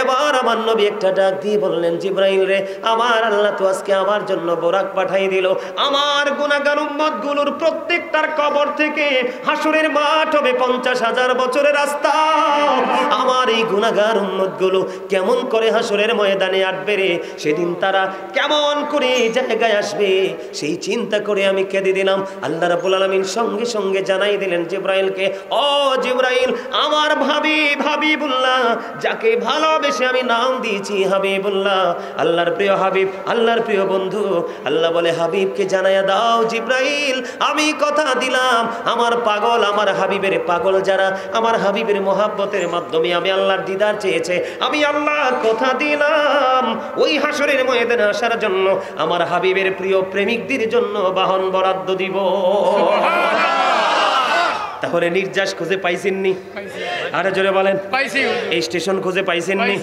এবার আমার নবী একটা ডাক দিয়ে বললেন, জিবরাইল রে, আমার আল্লাহ তো আজকে আমার জন্য বোরাক পাঠিয়ে দিল। আমার গুনাহগার উম্মত গুলোর প্রত্যেকটার কবর থেকে হাসরের মাঠ হবে 50,000 বছরের রাস্তা। আমার এই গুনাহগার উম্মত গুলো কেমন করে হাসরের ময়দানে আসবে রে, সেদিন তারা কেমন করে জায়গায় আসবে, সেই চিন্তা করে আমি কেঁদে দিলাম। আল্লাহ রাব্বুল আলামিন সঙ্গে সঙ্গে জানাই দিলেন জিবরাইলকে, ও জিবরাইল, আমার হাবিবুল্লাহ, যাকে ভালোবেসে আমি নাম দিয়েছি হাবিবুল্লাহ, আল্লাহর প্রিয় হাবিব, আল্লাহর প্রিয় বন্ধু। আল্লাহ বলে, হাবিবকে জানাইয়া দাও জিবরাইল, আমি কথা দিলাম আমার পাগল, আমার হাবিবের পাগল যারা, আমার হাবিবের মহাব্বতের মাধ্যমে আমি আল্লাহর দিদার চেয়েছে, আমি আল্লাহ কথা দিলাম ওই হাসরের ময়দানে আসার জন্য আমার হাবিবের প্রিয় প্রেমিকদের জন্য বাহন বরাদ্দ দিব। তাহলে নির্যাস খুঁজে পাইছেননি? আরে জোরে বলেন। এই স্টেশন খুঁজে পাইছেননি?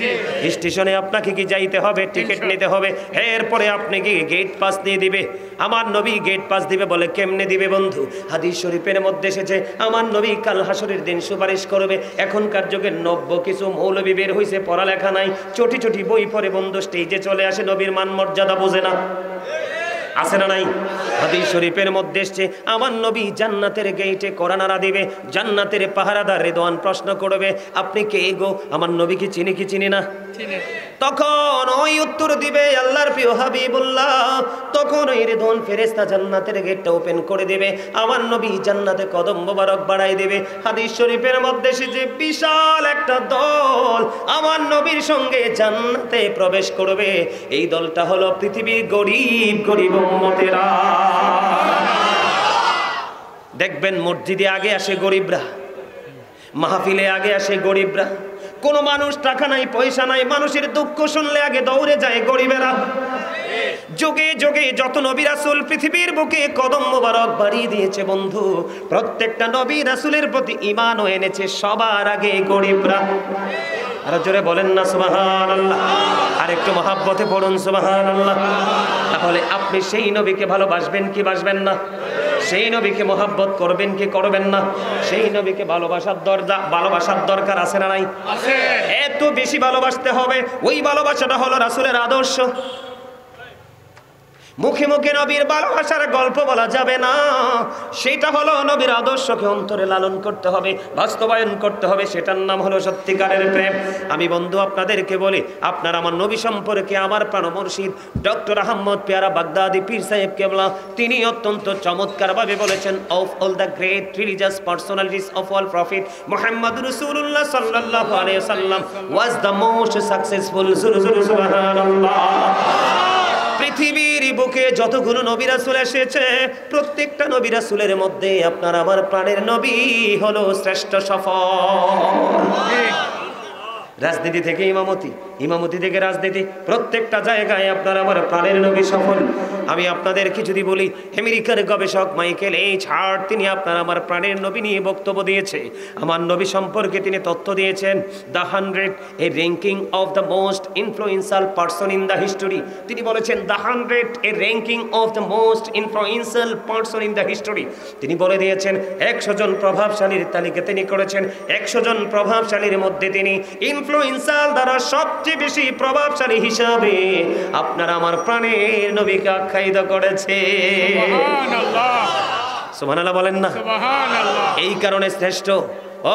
স্টেশনে আপনাকে কি যাইতে হবে, টিকিট নিতে হবে, এরপরে আপনি কি গেট পাস দিয়ে দিবে। আমার নবী গেট পাস দিবে বলে, কেমনে দিবে বন্ধু? হাদিস শরীফের মধ্যে এসেছে, আমার নবী কাল হাসরের দিন সুপারিশ করবে। এখনকার যুগে নব্য কিছু মৌলবী বের হয়েছে, পড়ালেখা নাই, চটি চটি বই পড়ে বন্ধু স্টেজে চলে আসে, নবীর মান মর্যাদা বোঝে না। আছে না নাই? হাদিস শরীফের মধ্যে এসেছে আমার নবী জান্নাতের গেটে কড়া নাড়া দিবে, জান্নাতের পাহারাদার রিদওয়ান প্রশ্ন করবে আপনি কে গো? আমার নবীকে চিনি কি চিনি না? তখন ওই উত্তর দিবে আল্লাহর প্রিয় হাবিবুল্লাহ। তখন ওই রিদওয়ান ফেরেশতা জান্নাতের গেটটা ওপেন করে দিবে, আমার নবী জান্নাতে কদম মোবারক বাড়াই দিবে। হাদিস শরীফের মধ্যে এসেছে বিশাল একটা দল আমার নবীর সঙ্গে জান্নাতে প্রবেশ করবে। এই দলটা হলো পৃথিবীর গরিব গরিব উম্মতেরা। দেখবেন মসজিদে আগে আসে গরিবরা, মাহফিলে আগে আসে গরিবরা। কোন মানুষ টাকা নাই পয়সা নাই, মানুষের দুঃখ শুনলে আগে দৌড়ে যায় গরিবেরা। যুগে যুগে যত নবী রাসূল পৃথিবীর বুকে কদম মোবারক বাড়িয়ে দিয়েছে বন্ধু, প্রত্যেকটা নবী রাসূলের প্রতি ঈমানও এনেছে সবার আগে গরিবরা। আর জোরে বলেন না সুবহানাল্লাহ, আর একটু মহাব্বতে পড়ুন সুবহানাল্লাহ। তাহলে আপনি সেই নবীকে ভালোবাসবেন কি বাসবেন না? সেই নবীকে মহাব্বত করবেন কি করবেন না? সেই নবীকে ভালোবাসার দরকার আছে না নাই? এত বেশি ভালোবাসতে হবে। ওই ভালোবাসাটা হলো রাসূলের আদর্শ। মুখে মুখে নবীর ভালোবাসার গল্প বলা যাবে না, সেটা হলো নবীর আদর্শকে অন্তরে লালন করতে হবে, বাস্তবায়ন করতে হবে। সেটার নাম হলো সত্যিকারের প্রেম। আমি বন্ধু আপনাদেরকে বলি, আপনার আমার নবী সম্পর্কে আমার প্রাণ মুর্শিদ ডক্টর আহমদ পেয়ারা বাগদাদি পীর সাহেব কেবলা তিনি অত্যন্ত চমৎকারভাবে বলেছেন, of all the great religious personalities of all prophet Muhammad রাসূলুল্লাহ সাল্লাল্লাহু আলাইহি ওয়াসাল্লাম ওয়াজ দ্য মোস্ট সাকসেসফুল। সুবহানাল্লাহ। পৃথিবীর বুকে যতগুলো নবী রাসূল এসেছে, প্রত্যেকটা নবী রাসূলের মধ্যে আপনার আমার প্রাণের নবী হলো শ্রেষ্ঠ সফল। রাজনীতি থেকে ইমামতি, ইমামতি থেকে রাজনীতি, প্রত্যেকটা জায়গায় আপনার আমার প্রাণের নবী সফল। আমি আপনাদেরকে যদি বলি, আমেরিকার গবেষক মাইকেল এইচ হার্ট তিনি আপনার আমার প্রাণের নবী নিয়ে বক্তব্য দিয়েছে। আমার নবী সম্পর্কে তিনি তথ্য দিয়েছেন, the 100 A ranking of the most influential person in the history. তিনি বলেছেন the 100 A ranking of the most influential person in the history. তিনি বলে দিয়েছেন 100 জন প্রভাবশালীর তালিকা তিনি করেছেন। 100 জন প্রভাবশালীর মধ্যে তিনি ইনফ্লুয়েন্সার দ্বারা সবচেয়ে বেশি প্রভাবশালী হিসাবে আপনার আমার প্রাণের নবীকে আখ্যায়িত করেছে। সুবহানাল্লাহ, সুবহানাল্লাহ বলেন না? সুবহানাল্লাহ। এই কারণে শ্রেষ্ঠ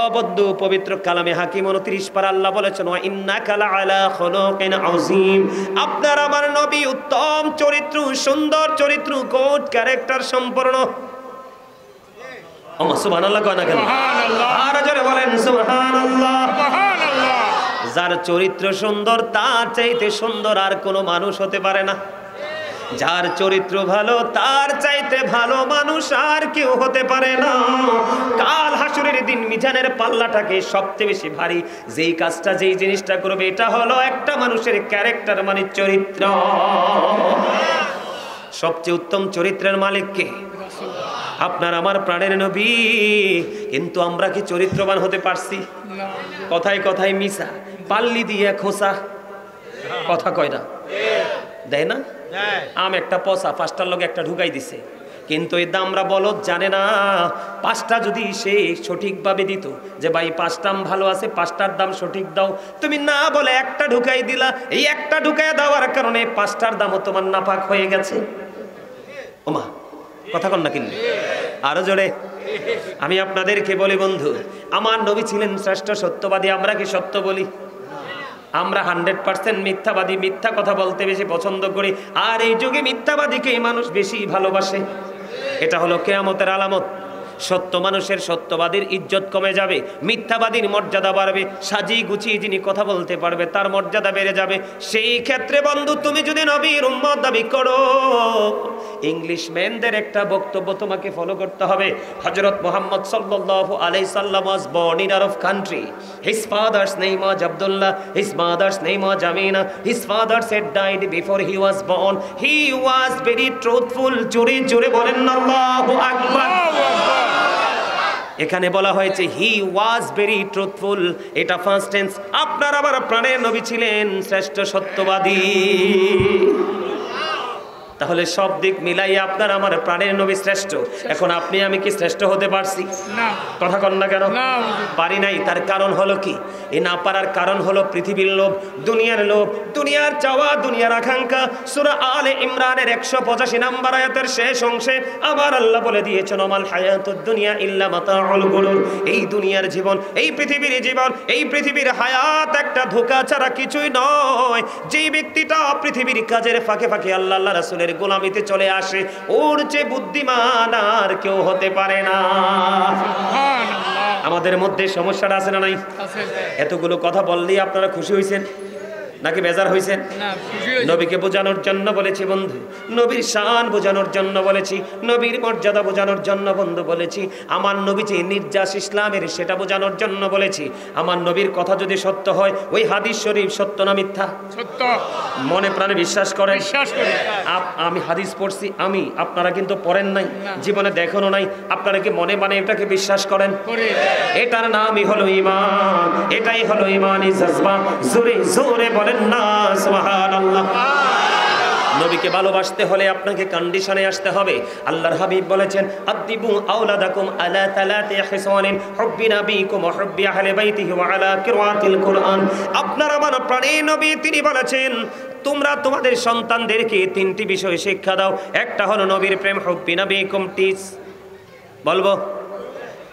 অবদ্ধ পবিত্র কালামে হাকিম 29 পারা আল্লাহ বলেছেন, ওয়া ইন্নাকা লাআলা খুলুকিন আযীম। আপনার আমার নবী উত্তম চরিত্র, সুন্দর চরিত্র, কোড ক্যারেক্টার সম্পন্ন। সুবহানাল্লাহ কয় না কেন? সুবহানাল্লাহ। আর জোরে বলেন সুবহানাল্লাহ। সুবহানাল্লাহ। যার চরিত্র সুন্দর তার চাইতে সুন্দর আর কোনো মানুষ হতে পারে না। যার চরিত্র ভালো তার চাইতে ভালো মানুষ আর কেউ হতে পারে না। কাল হাসরের দিন মিজানের পাল্লাটাকে সবচেয়ে বেশি ভারী যেই কাজটা যেই জিনিসটা করবে, এটা হলো একটা মানুষের ক্যারেক্টার, মানে চরিত্র। সবচেয়ে উত্তম চরিত্রের মালিক কে? আপনার আমার প্রাণের নবী। কিন্তু আমরা কি চরিত্রবান হতে পারছি? কথায় কথায় মিশা, পাল্লি দিয়ে খোসা, কথা কয় না, দেয় না? আম একটা পচা, 5টার লোক একটা ঢুকাই দিছে, কিন্তু এই দামরা বলদ জানে না। 5টা যদি সে সঠিকভাবে দিত, যে ভাই 5টা আম ভালো আছে, 5টার দাম সঠিক দাও, তুমি না বলে একটা ঢুকাই দিলা। এই একটা ঢুকাই দেওয়ার কারণে 5টার দামও তোমার নাপাক হয়ে গেছে। ওমা, কথা কন না কিন্তু আরো জোরে। আমি আপনাদেরকে বলি বন্ধু, আমার নবী ছিলেন শ্রেষ্ঠ সত্যবাদী। আমরা কি সত্য বলি? আমরা 100% মিথ্যাবাদী, মিথ্যা কথা বলতে বেশি পছন্দ করি। আর এই যুগে মিথ্যাবাদীকে মানুষ বেশি ভালোবাসে। এটা হলো কিয়ামতের আলামত। সত্য মানুষের, সত্যবাদীর ইজ্জত কমে যাবে, মিথ্যাবাদীর মর্যাদা বাড়বে। সাজিয়ে গুছিয়ে যিনি কথা বলতে পারবে তার মর্যাদা বেড়ে যাবে। সেই ক্ষেত্রে বন্ধু, তুমি যদি নবীর উম্মত দাবি করো, ইংলিশম্যানদের একটা বক্তব্য তোমাকে ফলো করতে হবে। হযরত মুহাম্মদ সাল্লাল্লাহু আলাইহি সাল্লাম was born in Arab country. His father's name was Abdullah, his mother's name was Amina. His father had died before he was born. He was very truthful. জোরে জোরে বলেন আল্লাহু আকবার। এখানে বলা হয়েছে হি ওয়াজ ভেরি ট্রুথফুল, এটা ফার্স্ট টেন্স। আপনার আবার প্রাণের নবী ছিলেন শ্রেষ্ঠ সত্যবাদী। তাহলে সব দিক মিলাইয়া আপনার আমার প্রাণের নবী শ্রেষ্ঠ। এখন আপনি আমি কি শ্রেষ্ঠ হতে পারছি? না। কথা কন না কেন? না। পারি নাই। তার কারণ হলো কি? এই না পারার কারণ হলো পৃথিবীর লোভ, দুনিয়ার লোভ, দুনিয়ার চাওয়া, দুনিয়ার আকাঙ্ক্ষা। সূরা আলে ইমরানের 185 নম্বর আয়াতের শেষ অংশে আবার আল্লাহ বলে দিয়েছেন, ওমাল হায়াতুদ দুনিয়া ইল্লা মাতাউল গুরুর। এই দুনিয়ার জীবন, এই পৃথিবীর জীবন, এই পৃথিবীর হায়াত একটা ধোঁকা ছাড়া কিছুই নয়। যেই ব্যক্তিটা পৃথিবীর কাজের ফাঁকে ফাঁকে আল্লাহ রাসূলের গোলামিতে চলে আসে, ওর চেয়ে বুদ্ধিমান আর কেউ হতে পারে না। আমাদের মধ্যে সমস্যাটা আছে না নাই? এতগুলো কথা বললেই আপনারা খুশি হয়েছেন নাকি বেজার হয়েছেন? নবীকে বোঝানোর জন্য বলেছি বন্ধু, নবীর শান বোঝানোর জন্য বলেছি, নবীর মর্যাদা বোঝানোর জন্য বন্ধু বলেছি, আমার নবী যে নির্যাস ইসলামের সেটা বোঝানোর জন্য বলেছি। আমার নবীর কথা যদি সত্য হয়, ওই হাদিস শরীফ সত্য না মিথ্যা? সত্য। মনে প্রাণে বিশ্বাস করেন? বিশ্বাস করি। আমি হাদিস পড়ছি, আমি, আপনারা কিন্তু পড়েন নাই, জীবনে দেখেনও নাই, আপনারা কি মনে মানে এটাকে বিশ্বাস করেন? এটার নামই হলো ঈমান, এটাই হলো ঈমানি জজবা। জোরে জোরে বলেন না সুবহানাল্লাহ। নবীকে ভালোবাসতে হলে আপনাকে কন্ডিশনে আসতে হবে। আল্লাহর হাবিব বলেছেন, আদিবু আওলাদাকুম আলা তালাতি হিসানিন হুব্বি নাবিকুম ওয়া হুব্বি আহলি বাইতিহি ওয়া আলা কিরাআতিল কুরআন। আপনার আমার প্রাণের নবী তিনি বলেছেন, তোমরা তোমাদের সন্তানদেরকে তিনটি বিষয় শিক্ষা দাও। একটা হলো নবীর প্রেম, হুব্বি নাবিকুম টিচ, বলবো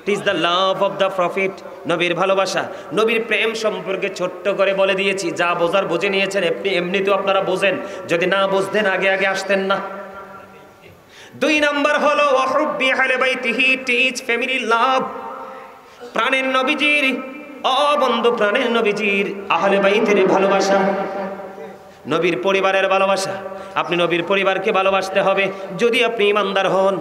teach the love of the profit, নবীর ভালোবাসা, নবীর প্রেম সম্পর্কে ছোট্ট করে বলে দিয়েছি। যা বোঝার বুঝে নিয়েছেন, এমনিতেও আপনারা বোঝেন, যদি না বুঝতেন আগে আগে আসতেন না। 2 নাম্বার হলো ওয়াহুব্বি আহলি বাইতিহি, টিচ ফ্যামিলি লাভ। প্রাণের নবীজির, বন্ধু প্রাণের নবীজির আহলে বাইতের ভালোবাসা, নবীর পরিবারের ভালোবাসা। আপনি নবীর পরিবারকে ভালোবাসতে হবে যদি আপনি ইমানদার হন,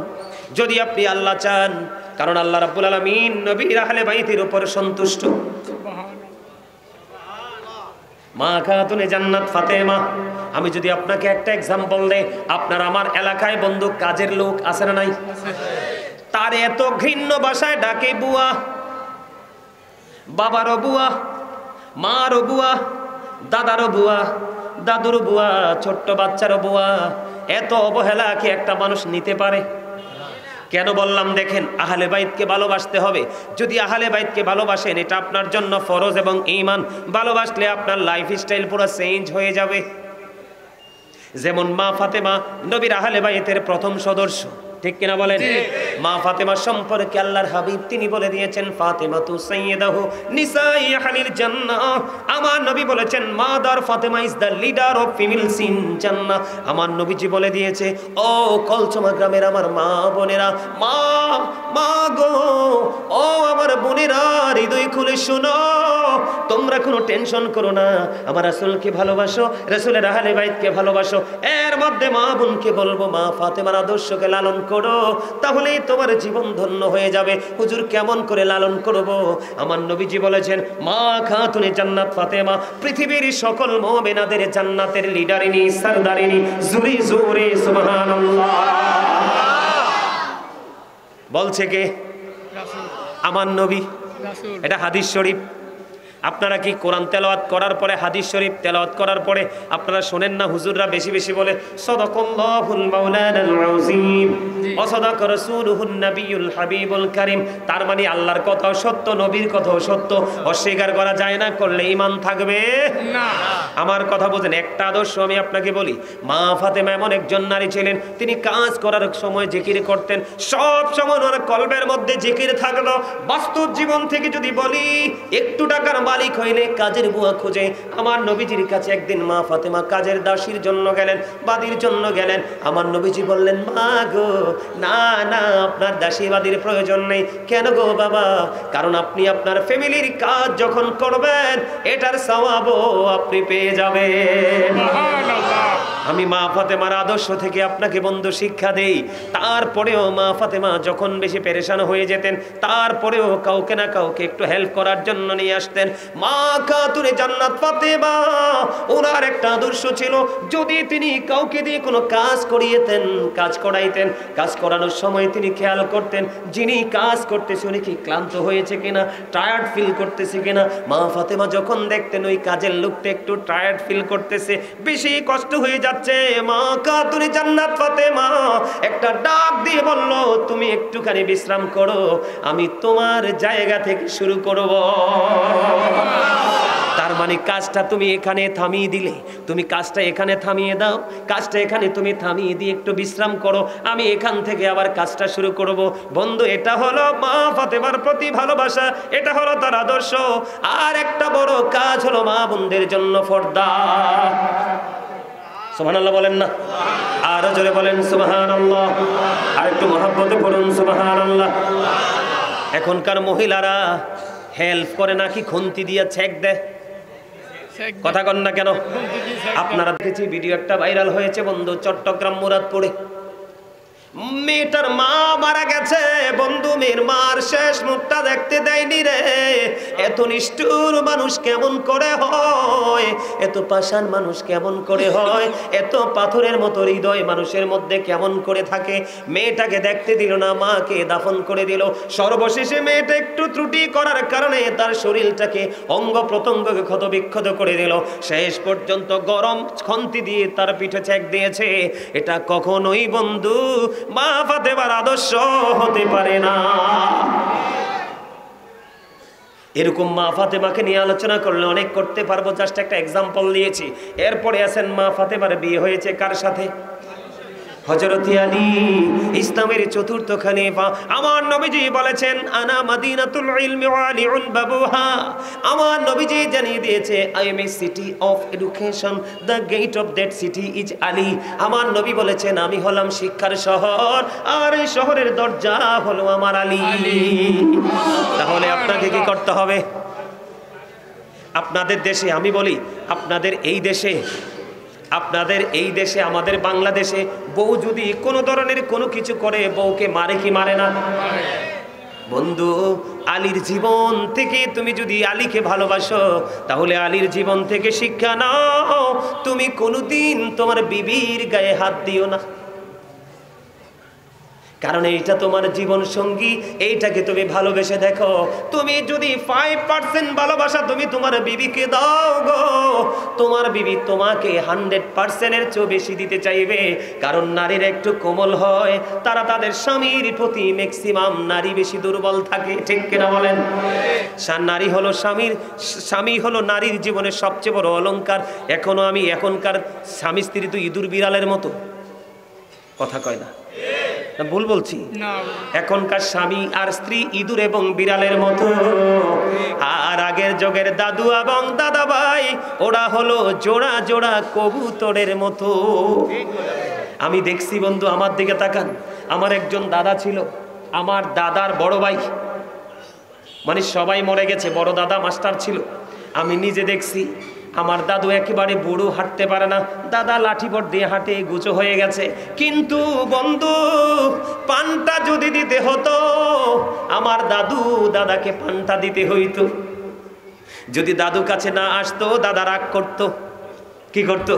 যদি আপনি আল্লাহ চান। কারণ আল্লাহ রাব্বুল আলামিন নবীর আহলে বাইতের উপর সন্তুষ্ট। মা খাতুনে জান্নাত ফাতেমা, আমি যদি আপনাকে একটা এক্সাম্পল দেই, আপনার আমার এলাকায় বন্ধু কাজের লোক আছে না নাই? তার এত ঘৃণ্য ভাষায় ডাকে বুয়া, বাবারও বুয়া, মারও বুয়া, দাদারও বুয়া, দাদুর বুয়া, ছোট্ট বাচ্চারও বুয়া। এত অবহেলা কি একটা মানুষ নিতে পারে? কেন বললাম দেখেন, আহলে বাইতকে ভালোবাসতে হবে। যদি আহলে বাইতকে ভালোবাসেন, এটা আপনার জন্য ফরজ এবং ঈমান। ভালোবাসলে আপনার লাইফস্টাইল পুরো চেঞ্জ হয়ে যাবে। যেমন মা ফাতেমা নবীর আহলে বাইতের প্রথম সদস্য, ঠিক কিনা বলেন? মা ফাতেমা সম্পর্কে আল্লাহর হাবিব তিনি বলে দিয়েছেন, ফাতেমাতু সাইয়্যিদাহু নিসাই আহলিল জান্নাহ। আমার নবী বলেছেন, mother Fatema is the leader of females in Jannah. আমার নবীজি বলে দিয়েছে, ও কলচমা গ্রামের আমার মা বোনেরা, মা মা গো, ও আমার বোনেরা, হৃদয় খুলে শোনো, তোমরা কোনো টেনশন করো না। আমার রাসূলকে ভালোবাসো, রাসূলের আহলে বাইতকে ভালোবাসো। এর মধ্যে মা বোনকে বলবো, মা ফাতেমার আদর্শকে লালন করো, তাহলেই তোমার জীবন ধন্য হয়ে যাবে। হুজুর কেমন করে লালন করব? আমার নবীজি বলেছেন, মা খাতুনে জান্নাত ফাতেমা পৃথিবীর সকল মুমিনাদের জান্নাতের লিডারিনী, সরদারিনী। জোরে জোরে সুবহানাল্লাহ বলছে কে? আমার নবী। এটা হাদিস শরীফ। আপনারা কি কোরআন তেলাওয়াত করার পরে, হাদিস শরীফ তেলাওয়াত করার পরে আপনারা শোনেন না হুজুররা বেশি বেশি বলে, সাদাকাল্লাহুল মাওলানাল আযীম ওয়া সাদাকা রাসূলুহুন নাবিয়ুল হাবিবুল কারীম। তার মানে আল্লাহর কথাও সত্য, নবীর কথাও সত্য। অস্বীকার করা যায় না, করলে ঈমান থাকবে না। আমার কথা বোঝেন। একটা আদর্শ আমি আপনাকে বলি, মা ফাতেমা এমন একজন নারী ছিলেন, তিনি কাজ করার সময় জিকির করতেন। সব সময় ওনার কলবের মধ্যে জিকির থাকলো। বাস্তব জীবন থেকে যদি বলি, একটু টাকার মালিক হইলে কাজের বুয়া খুঁজে। আমার নবীজির কাছে একদিন মা ফাতেমা কাজের দাসীর জন্য গেলেন, বাদীর জন্য গেলেন। আমার নবীজি বললেন, মা গো, না না, আপনার দাসী বাদীর প্রয়োজন নেই। কেন গো বাবা? কারণ আপনি আপনার ফ্যামিলির কাজ যখন করবেন, এটার সওয়াবও আপনি পেয়ে যাবেন। আমি মা ফাতেমার আদর্শ থেকে আপনাকে বন্ধু শিক্ষা দেই। তারপরেও মা ফাতেমা যখন বেশি পেরেশান হয়ে যেতেন, তারপরেও কাউকে না কাউকে একটু হেল্প করার জন্য নিয়ে আসতেন। মা খাতুনে জান্নাত ফাতেমা, ওনার একটা আদর্শ ছিল, যদি তিনি কাউকে দিয়ে কোনো কাজ করিয়েতেন, কাজ করাইতেন, কাজ করানোর সময় তিনি খেয়াল করতেন যিনি কাজ করতেছে উনি কি ক্লান্ত হয়েছে কিনা, টায়ার্ড ফিল করতেছে কিনা। মা ফাতেমা যখন দেখতেন ওই কাজের লোকটা একটু টায়ার্ড ফিল করতেছে, বেশি কষ্ট হয়ে যাচ্ছে, যাচ্ছে, মা খাতুনে জান্নাত ফাতেমা একটা ডাক দিয়ে বলল, তুমি একটুখানি বিশ্রাম করো, আমি তোমার জায়গা থেকে শুরু করব। তার মানে কাজটা তুমি এখানে থামিয়ে দিলে, তুমি কাজটা এখানে থামিয়ে দাও, কাজটা এখানে তুমি থামিয়ে দিয়ে একটু বিশ্রাম করো, আমি এখান থেকে আবার কাজটা শুরু করব। বন্ধু, এটা হলো মা ফাতেমার প্রতি ভালোবাসা, এটা হলো তার আদর্শ। আর একটা বড় কাজ হলো মা বোনদের জন্য পর্দা। সুবহানাল্লাহ বলেন না? আরো জোরে বলেন সুবহানাল্লাহ। আর একটু মহব্বতে পড়ুন সুবহানাল্লাহ। এখনকার মহিলারা হেল্প করে নাকি খুন্তি দিয়ে ছেক দেয়, কথা কন না কেন? আপনারা দেখেছি ভিডিও একটা ভাইরাল হয়েছে বন্ধু, চট্টগ্রাম মুরাদপুরে মেয়েটার মা মারা গেছে বন্ধু, মেয়ের মার শেষ মুখটা দেখতে দেয়নি রে। এত নিষ্ঠুর মানুষ কেমন করে হয়, এত পাষাণ মানুষ কেমন করে হয়, এত পাথরের মতো হৃদয় মানুষের মধ্যে কেমন করে থাকে। মেয়েটাকে দেখতে দিল না, মাকে দাফন করে দিল। সর্বশেষে মেয়েটা একটু ত্রুটি করার কারণে তার শরীরটাকে অঙ্গ প্রত্যঙ্গকে ক্ষতবিক্ষত করে দিল। শেষ পর্যন্ত গরম খন্তি দিয়ে তার পিঠে চেক দিয়েছে। এটা কখনোই বন্ধু মা ফাতেমার আদর্শ হতে পারে না। এরকম মা ফাতেমাকে নিয়ে আলোচনা করলে অনেক করতে পারবো, জাস্ট একটা এক্সাম্পল দিয়েছি। এরপরে আছেন মা ফাতেমার বিয়ে হয়েছে কার সাথে? হযরত আলী, ইসলামের চতুর্থ খলিফা। আমার নবীজি বলেছেন, আনা মাদিনাতুল ইলমি ওয়া আলিউন বাবুহা। আমার নবীজি জানিয়ে দিয়েছে, I am a city of education, the gate of that city is Ali. আমার নবী বলেছেন, আমি হলাম শিক্ষার শহর, আর এই শহরের দরজা হলো আমার আলী। তাহলে আপনাকে কি করতে হবে? আপনাদের দেশে, আমি বলি আপনাদের এই দেশে আমাদের বাংলাদেশে বউ যদি কোনো ধরনের কোনো কিছু করে, বউকে মারে কি মারে না? বন্ধু, আলীর জীবন থেকে তুমি যদি আলীকে ভালোবাসো, তাহলে আলীর জীবন থেকে শিক্ষা নাও, তুমি কোনোদিন তোমার বিবির গায়ে হাত দিও না। কারণ এইটা তোমার জীবন সঙ্গী, এইটাকে তুমি ভালোবেসে দেখো। তুমি যদি 5% ভালোবাসা তুমি তোমার বিবিকে দাও গো, তোমার বিবি তোমাকে 100%-এর চেয়ে বেশি দিতে চাইবে। কারণ নারীরা একটু কোমল হয়, তারা তাদের স্বামীর প্রতি ম্যাক্সিমাম নারী বেশি দুর্বল থাকে, ঠিক কিনা বলেন? স্বামী হলো নারীর জীবনের সবচেয়ে বড় অলংকার। এখনকার স্বামী স্ত্রী তো ইঁদুর বিড়ালের মতো, কথা কয় না? ভুল বলছি? এখনকার স্বামী আর স্ত্রী ইঁদুর এবং বিড়ালের মতো। আর আগের যুগের দাদু এবং দাদা ভাই, ওরা হলো জোড়া জোড়া কবুতরের মতো। আমি দেখছি বন্ধু, আমার দিকে তাকান। আমার একজন দাদা ছিল, আমার দাদার বড় ভাই, মানে সবাই মরে গেছে, বড় দাদা মাস্টার ছিল। আমি নিজে দেখছি আমার দাদু একেবারে বুড়ো, হাঁটতে পারে না, দাদা লাঠি পট দিয়ে হাঁটে, গুছো হয়ে গেছে। কিন্তু বন্ধু, পানটা যদি দিতে হতো, আমার দাদাকে পানটা দিতে হইতো। যদি দাদু কাছে না আসতো, দাদা রাগ করতো। কি করতো?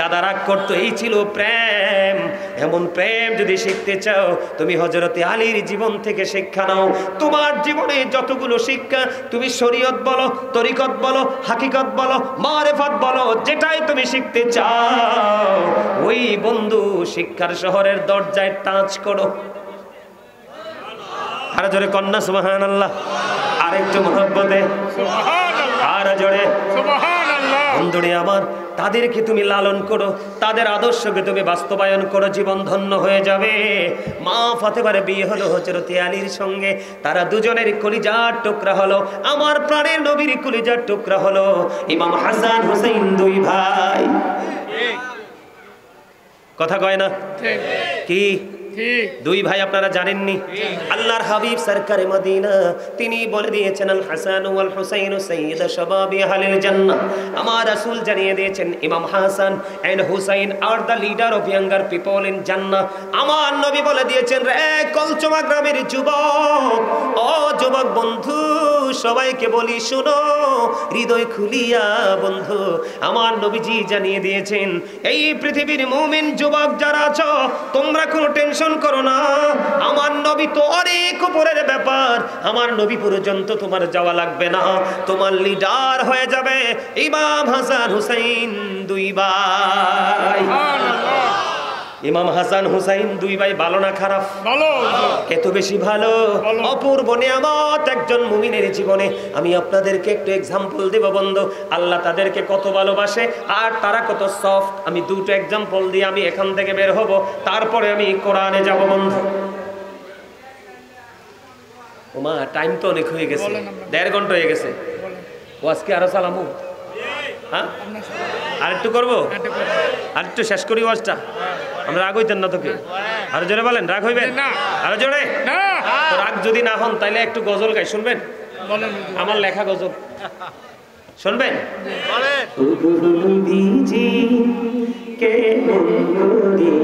দাদা রাগ করতো। এই ছিল প্রেম। এমন প্রেম যদি শিখতে চাও, তুমি হযরতে আলীর জীবন থেকে শিক্ষা নাও। তোমার জীবনে যতগুলো শিক্ষা, তুমি শরীয়ত বলো, তরিকত বলো, হাকিকত বলো, মারেফত বলো, যেটাই তুমি শিখতে চাও, ওই বন্ধু শিক্ষার শহরের দরজায় টাচ করো। আর জোরে কন্যা সুবহানাল্লাহ। আর একটু মহব্বতে আর জোরে সুবহানাল্লাহ। বন্ধুরে আমার, তাদেরকে তুমি লালন করো, তাদের আদর্শকে তুমি বাস্তবায়ন করো, জীবন ধন্য হয়ে যাবে। মা ফাতেমার বিয়ে হলো হযরত আলীর সঙ্গে, তারা দুজনের কলিজার টুকরা হলো। আমার প্রাণের নবীর কলিজার টুকরা হলো ইমাম হাসান হুসাইন, দুই ভাই। কথা কয় না? কি দুই ভাই আপনারা জানেননি? আল্লাহর হাবিব সরকারে মদিনা তিনি বলে দিয়েছেন, আল হাসান ওয়াল হুসাইন সাইয়্যিদা শাবাবি আহলিল জান্নাহ। আমার রাসূল জানিয়ে দিয়েছেন, Imam Hasan and Husain are the leader of younger people in Jannah. আমার নবী বলে দিয়েছেন, রে কলচমা গ্রামের যুবক, ও যুবক বন্ধু, সবাইকে বলি শোনো, হৃদয় খুলিয়া বন্ধু। আমার নবীজি জানিয়ে দিয়েছেন, এই পৃথিবীর মুমিন যুবক যারা আছো, তোমরা কোনো টেনশন টেনশন করো না, আমার নবী তো অনেক উপরের ব্যাপার, আমার নবী পর্যন্ত তোমার যাওয়া লাগবে না, তোমার লিডার হয়ে যাবে ইমাম হাসান হুসাইন দুই ভাই। ইমাম হাসান হুসাইন দুই ভাই ভালো না খারাপ? ভালো। এত বেশি ভালো, অপূর্ব নিয়ামত একজন মুমিনের জীবনে। আমি আপনাদেরকে একটু এক্সাম্পল দেব বন্ধু, আল্লাহ তাদেরকে কত ভালোবাসে আর তারা কত সফট। আমি দুটো এক্সাম্পল দিয়ে আমি এখান থেকে বের হব, তারপরে আমি কোরআনে যাব বন্ধু। ওমা টাইম তো অনেক হয়ে গেছে, 1.5 ঘন্টা হয়ে গেছে। ও আজকে আরো চালামু? হ্যাঁ আরেকটু করবো, আরেকটু শেষ করি ওয়াজটা। আমরা রাগ হইতেন না তোকে? আরো জোরে বলেন, রাগ হইবেন? আরো জোরে। তো রাগ যদি না হন তাহলে একটু গজল গাই, শুনবেন? আমার লেখা গজল শুনবেন? তোমায় দেখি কেমন করে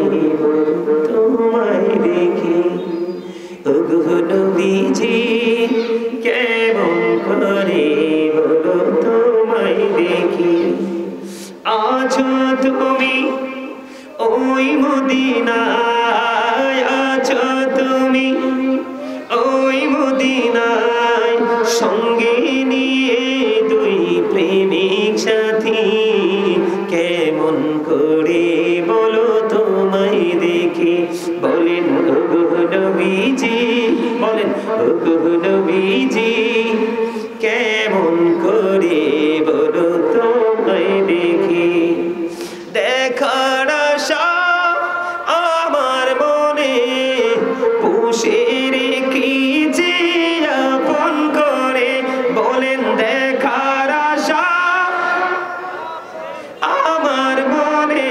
বলো, তোমায় দেখি আছো তুমি ওই মদিনায়, আছো তুমি ওই মদিনায়, সঙ্গে নিয়ে দুই প্রেমিক সাথী, কেমন করে বলো তোমায় দেখি। বলেন ওগো নবীজি, বলেন ওগো নবীজি, কেমন করে বলো তোমায় দেখি। দেখার আশা আমার মনে পুষে রেখেছি আপন করে, বলেন দেখার আশা আমার মনে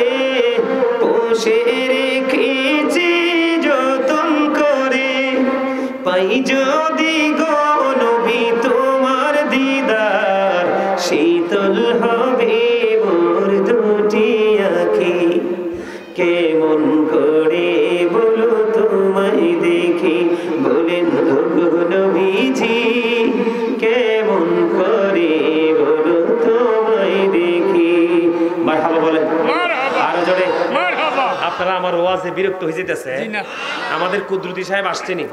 পুষে রেখেছি যতন করে, পাই যদি গো নবী তোমার দিদার, শীতল হবে মোর দুটি আঁখি, কেমন করে বলো তোমায় দেখি। বলেন ওগো নবীজি, কেমন করে বলো তোমায় দেখি। মারহাবা বলেন, আরো জোরে। আপনারা আমার ওয়াজে বিরক্ত হয়ে যেতেছে? আমাদের কুদরতি সাহেব আসছেনি,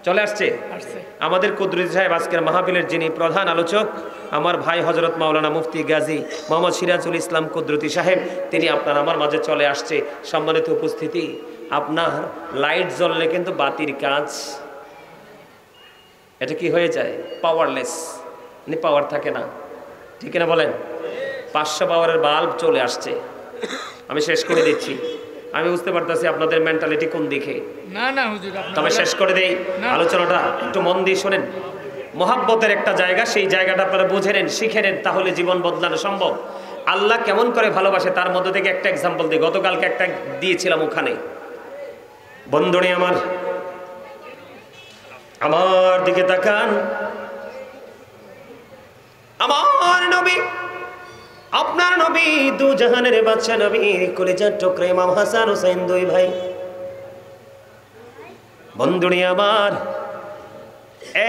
চলে আসছে। আমাদের কুদরতি সাহেব আজকের মাহফিলের যিনি প্রধান আলোচক, আমার ভাই হযরত মাওলানা মুফতি গাজী মোহাম্মদ সিরাজুল ইসলাম কুদরতি সাহেব, তিনি আপনার আমার মাঝে চলে আসছে। সম্মানিত উপস্থিতি, আপনার লাইট জ্বললে কিন্তু বাতির কাজ এটা কি হয়ে যায়? পাওয়ারলেস, মানে পাওয়ার থাকে না, ঠিক না বলেন? 500 পাওয়ারের বাল্ব চলে আসছে। আমি শেষ করে দিচ্ছি, আমি বুঝতে পারতেছি আপনাদের মেন্টালিটি কোন দিকে। না না হুজুর, তবে শেষ করে দেই আলোচনাটা, একটু মন দিয়ে শোনেন। মহাব্বতের একটা জায়গা, সেই জায়গাটা আপনারা বুঝে নেন, শিখে নেন, তাহলে জীবন বদলানো সম্ভব। আল্লাহ কেমন করে ভালোবাসে তার মধ্যে থেকে একটা এক্সাম্পল দিই। গতকালকে একটা দিয়েছিলাম ওখানে। বন্ধুরে আমার, আমার দিকে তাকান। আমার নবী, আপনার নবী, দু জাহানের বাদশা নবী, কলিজার টুকরা ইমাম হাসান হুসাইন দুই ভাই। বন্ধুরে আমার,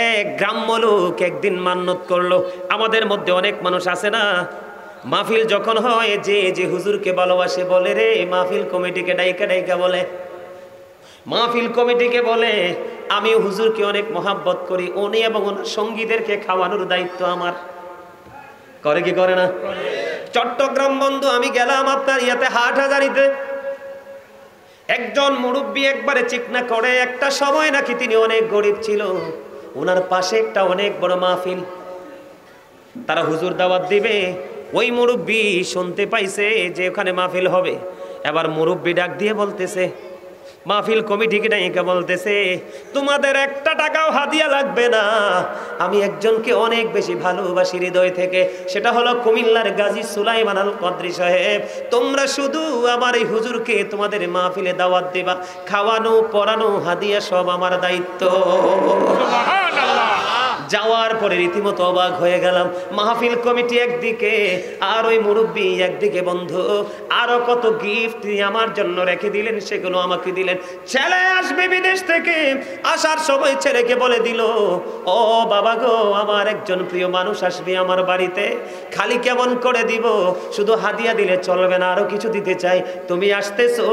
এক গ্রাম্য লোক একদিন মান্নত করলো। আমাদের মধ্যে অনেক মানুষ আছে না, মাহফিল যখন হয় যে যে হুজুরকে ভালোবাসে বলে রে, মাহফিল কমিটিকে ডাইকা ডাইকা বলে, মাহফিল কমিটিকে বলে আমি হুজুরকে অনেক মহাব্বত করি, উনি এবং ওনার সঙ্গীদেরকে খাওয়ানোর দায়িত্ব আমার। করে কি করে না? চট্টগ্রাম বন্ধু, আমি গেলাম আপনার ইয়াতে হাটহাজারীতে, একজন মুরব্বী একবারে চিকনা করে, একটা সময় নাকি তিনি অনেক গরিব ছিল, ওনার পাশে একটা অনেক বড় মাহফিল, তারা হুজুর দাওয়াত দিবে। ওই মুরব্বী শুনতে পাইছে যে ওখানে মাহফিল হবে, এবার মুরব্বী ডাক দিয়ে বলতেছে, মাহফিল কমিটিকে ডাইকা বলতেছে, তোমাদের একটা টাকাও হাদিয়া লাগবে না, আমি একজনকে অনেক বেশি ভালোবাসি হৃদয় থেকে, সেটা হলো কুমিল্লার গাজী সুলাইমান আল কদরি সাহেব। তোমরা শুধু আমার এই হুজুরকে তোমাদের মাহফিলে দাওয়াত দিবা, খাওয়ানো পরানো হাদিয়া সব আমার দায়িত্ব। যাওয়ার পরে রীতিমতো অবাক হয়ে গেলাম। মাহফিল কমিটি একদিকে আর ওই মুরব্বী একদিকে। বন্ধু আরো কত গিফট আমার জন্য রেখে দিলেন, সেগুলো আমাকে দিলেন। ছেলে আসবে বিদেশ থেকে, আসার সময় ছেলেকে বলে দিল, ও বাবা গো, আমার একজন প্রিয় মানুষ আসবে আমার বাড়িতে, খালি কেমন করে দিব, শুধু হাদিয়া দিলে চলবে না, আরো কিছু দিতে চাই। তুমি আসতেছো,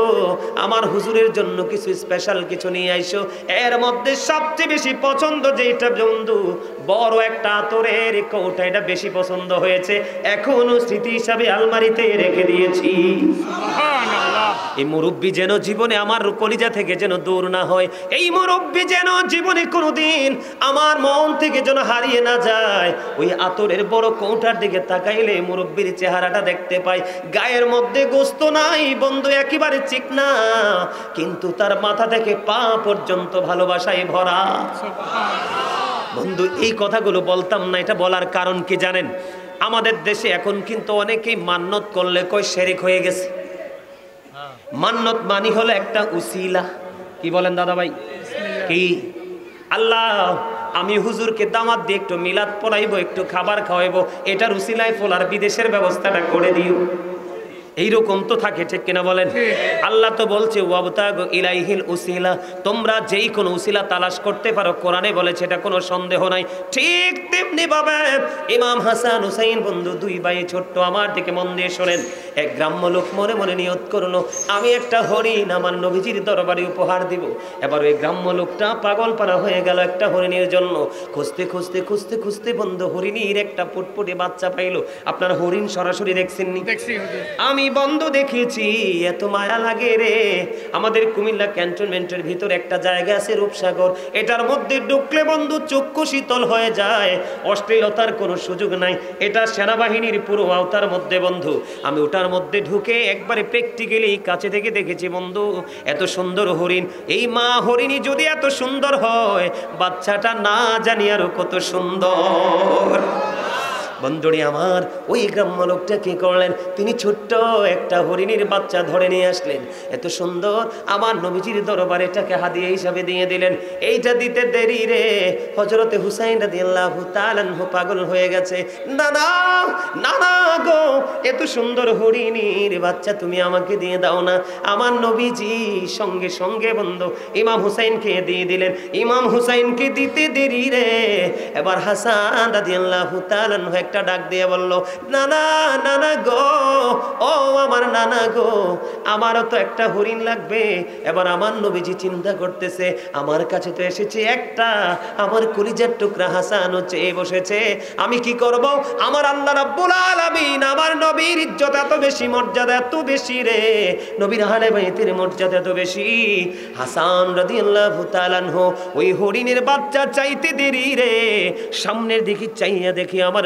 আমার হুজুরের জন্য কিছু স্পেশাল কিছু নিয়ে আইসো। এর মধ্যে সবচেয়ে বেশি পছন্দ যেটা বন্ধু, বড় একটা আতরের কৌটা, এটা বেশি পছন্দ হয়েছে, এখনো স্মৃতি হিসাবে আলমারিতে রেখে দিয়েছি। এই মুরব্বী যেন জীবনে আমার কলিজা থেকে যেন দূর না হয়, এই মুরব্বী যেন জীবনে কোনোদিন আমার মন থেকে যেন হারিয়ে না যায়। ওই আতরের বড় কৌটার দিকে তাকাইলে মুরব্বীর চেহারাটা দেখতে পাই, গায়ের মধ্যে গোস্ত নাই বন্ধু, একেবারে চিকনা, কিন্তু তার মাথা থেকে পা পর্যন্ত ভালোবাসায় ভরা। বন্ধু এই কথাগুলো বলতাম না, এটা বলার কারণ কি জানেন? আমাদের দেশে এখন কিন্তু অনেকেই মান্নত করলে কই শিরক হয়ে গেছে। মান্নত মানি হলো একটা উসিলা। কি বলেন দাদা ভাই? কি আল্লাহ আমি হুজুরকে দামাত দিয়ে একটু মিলাদ পড়াইবো, একটু খাবার খাওয়াইবো, এটার উসিলায় ফোলার বিদেশের ব্যবস্থাটা করে দিও। এইরকম তো থাকে, ঠিক কিনা বলেন? আল্লাহ তো বলছে ওয়াবতাগু ইলাইহিল উসিলা, তোমরা যেই কোনো উসিলা তালাশ করতে পারো, কোরআনে বলেছে, এটা কোনো সন্দেহ নাই। ঠিক তেমনি ভাবে ইমাম হাসান হুসাইন বন্ধু দুই ভাই ছোট্ট, আমার দিকে মন দিয়ে শোনেন। এক গ্রাম্য লোক মনে মনে নিয়ত করলো, আমি একটা হরিণ আমার নবীজির দরবারে উপহার দিব। এবার ওই গ্রাম্য লোকটা পাগল পারা হয়ে গেল একটা হরিণের জন্য। খুঁজতে খুঁজতে খুঁজতে খুঁজতে বন্ধু হরিণীর একটা ফুটফুটে বাচ্চা পাইলো। আপনার হরিণ সরাসরি দেখছেননি? আমি বন্ধু দেখেছি, এত মায়া লাগে রে। আমাদের কুমিল্লা ক্যান্টনমেন্টের ভিতর একটা জায়গা আছে রূপসাগর, এটার মধ্যে ঢুকলে বন্ধু চক্ষু শীতল হয়ে যায়, অশ্লীলতার কোনো সুযোগ নাই। এটা সেনাবাহিনীর পুরো আওতার মধ্যে বন্ধু। আমি ওটার মধ্যে ঢুকে একবারে প্র্যাকটিক্যালি কাছে থেকে দেখেছি বন্ধু, এত সুন্দর হরিণ। এই মা হরিণী যদি এত সুন্দর হয়, বাচ্চাটা না জানি আরো কত সুন্দর। বন্ধুরি আমার, ওই গ্রাম্য লোকটা কি করলেন, তিনি ছোট্ট একটা হরিণীর বাচ্চা ধরে নিয়ে আসলেন, এত সুন্দর, আমার নবীজির দরবারে এটাকে হাদিয়া হিসাবে দিয়ে দিলেন। এইটা দিতে দেরি রে, হযরতে হুসাইন রাদিয়াল্লাহু তাআলা আনহু পাগল হয়ে গেছে। নানা নানা গো, এত সুন্দর হরিণীর বাচ্চা তুমি আমাকে দিয়ে দাও না। আমার নবীজি সঙ্গে সঙ্গে বন্ধু ইমাম হুসাইনকে দিয়ে দিলেন। ইমাম হুসাইনকে দিতে দেরি রে, এবার হাসান রাদিয়াল্লাহু তাআলা আনহু একটা ডাক দিয়ে বলল, নানা নানা গো, ও আমার নানা গো, আমারও তো একটা হরিণ লাগবে। এবার আমার নবীজি চিন্তা করতেছে, আমার কাছে তো এসেছে একটা, আমার কলিজার টুকরা হাসানও চেয়ে বসেছে, আমি কি করব? আমার আল্লাহ রাব্বুল আলামিন আমার নবীর ইজ্জত এত বেশি, মর্যাদা এত বেশি রে, নবীর আহলে বাইতের মর্যাদা এত বেশি। হাসান রাদিয়াল্লাহু তাআলা আনহু ওই হরিণের বাচ্চা চাইতে দেরি রে, সামনের দিকে চাইয়া দেখি আমার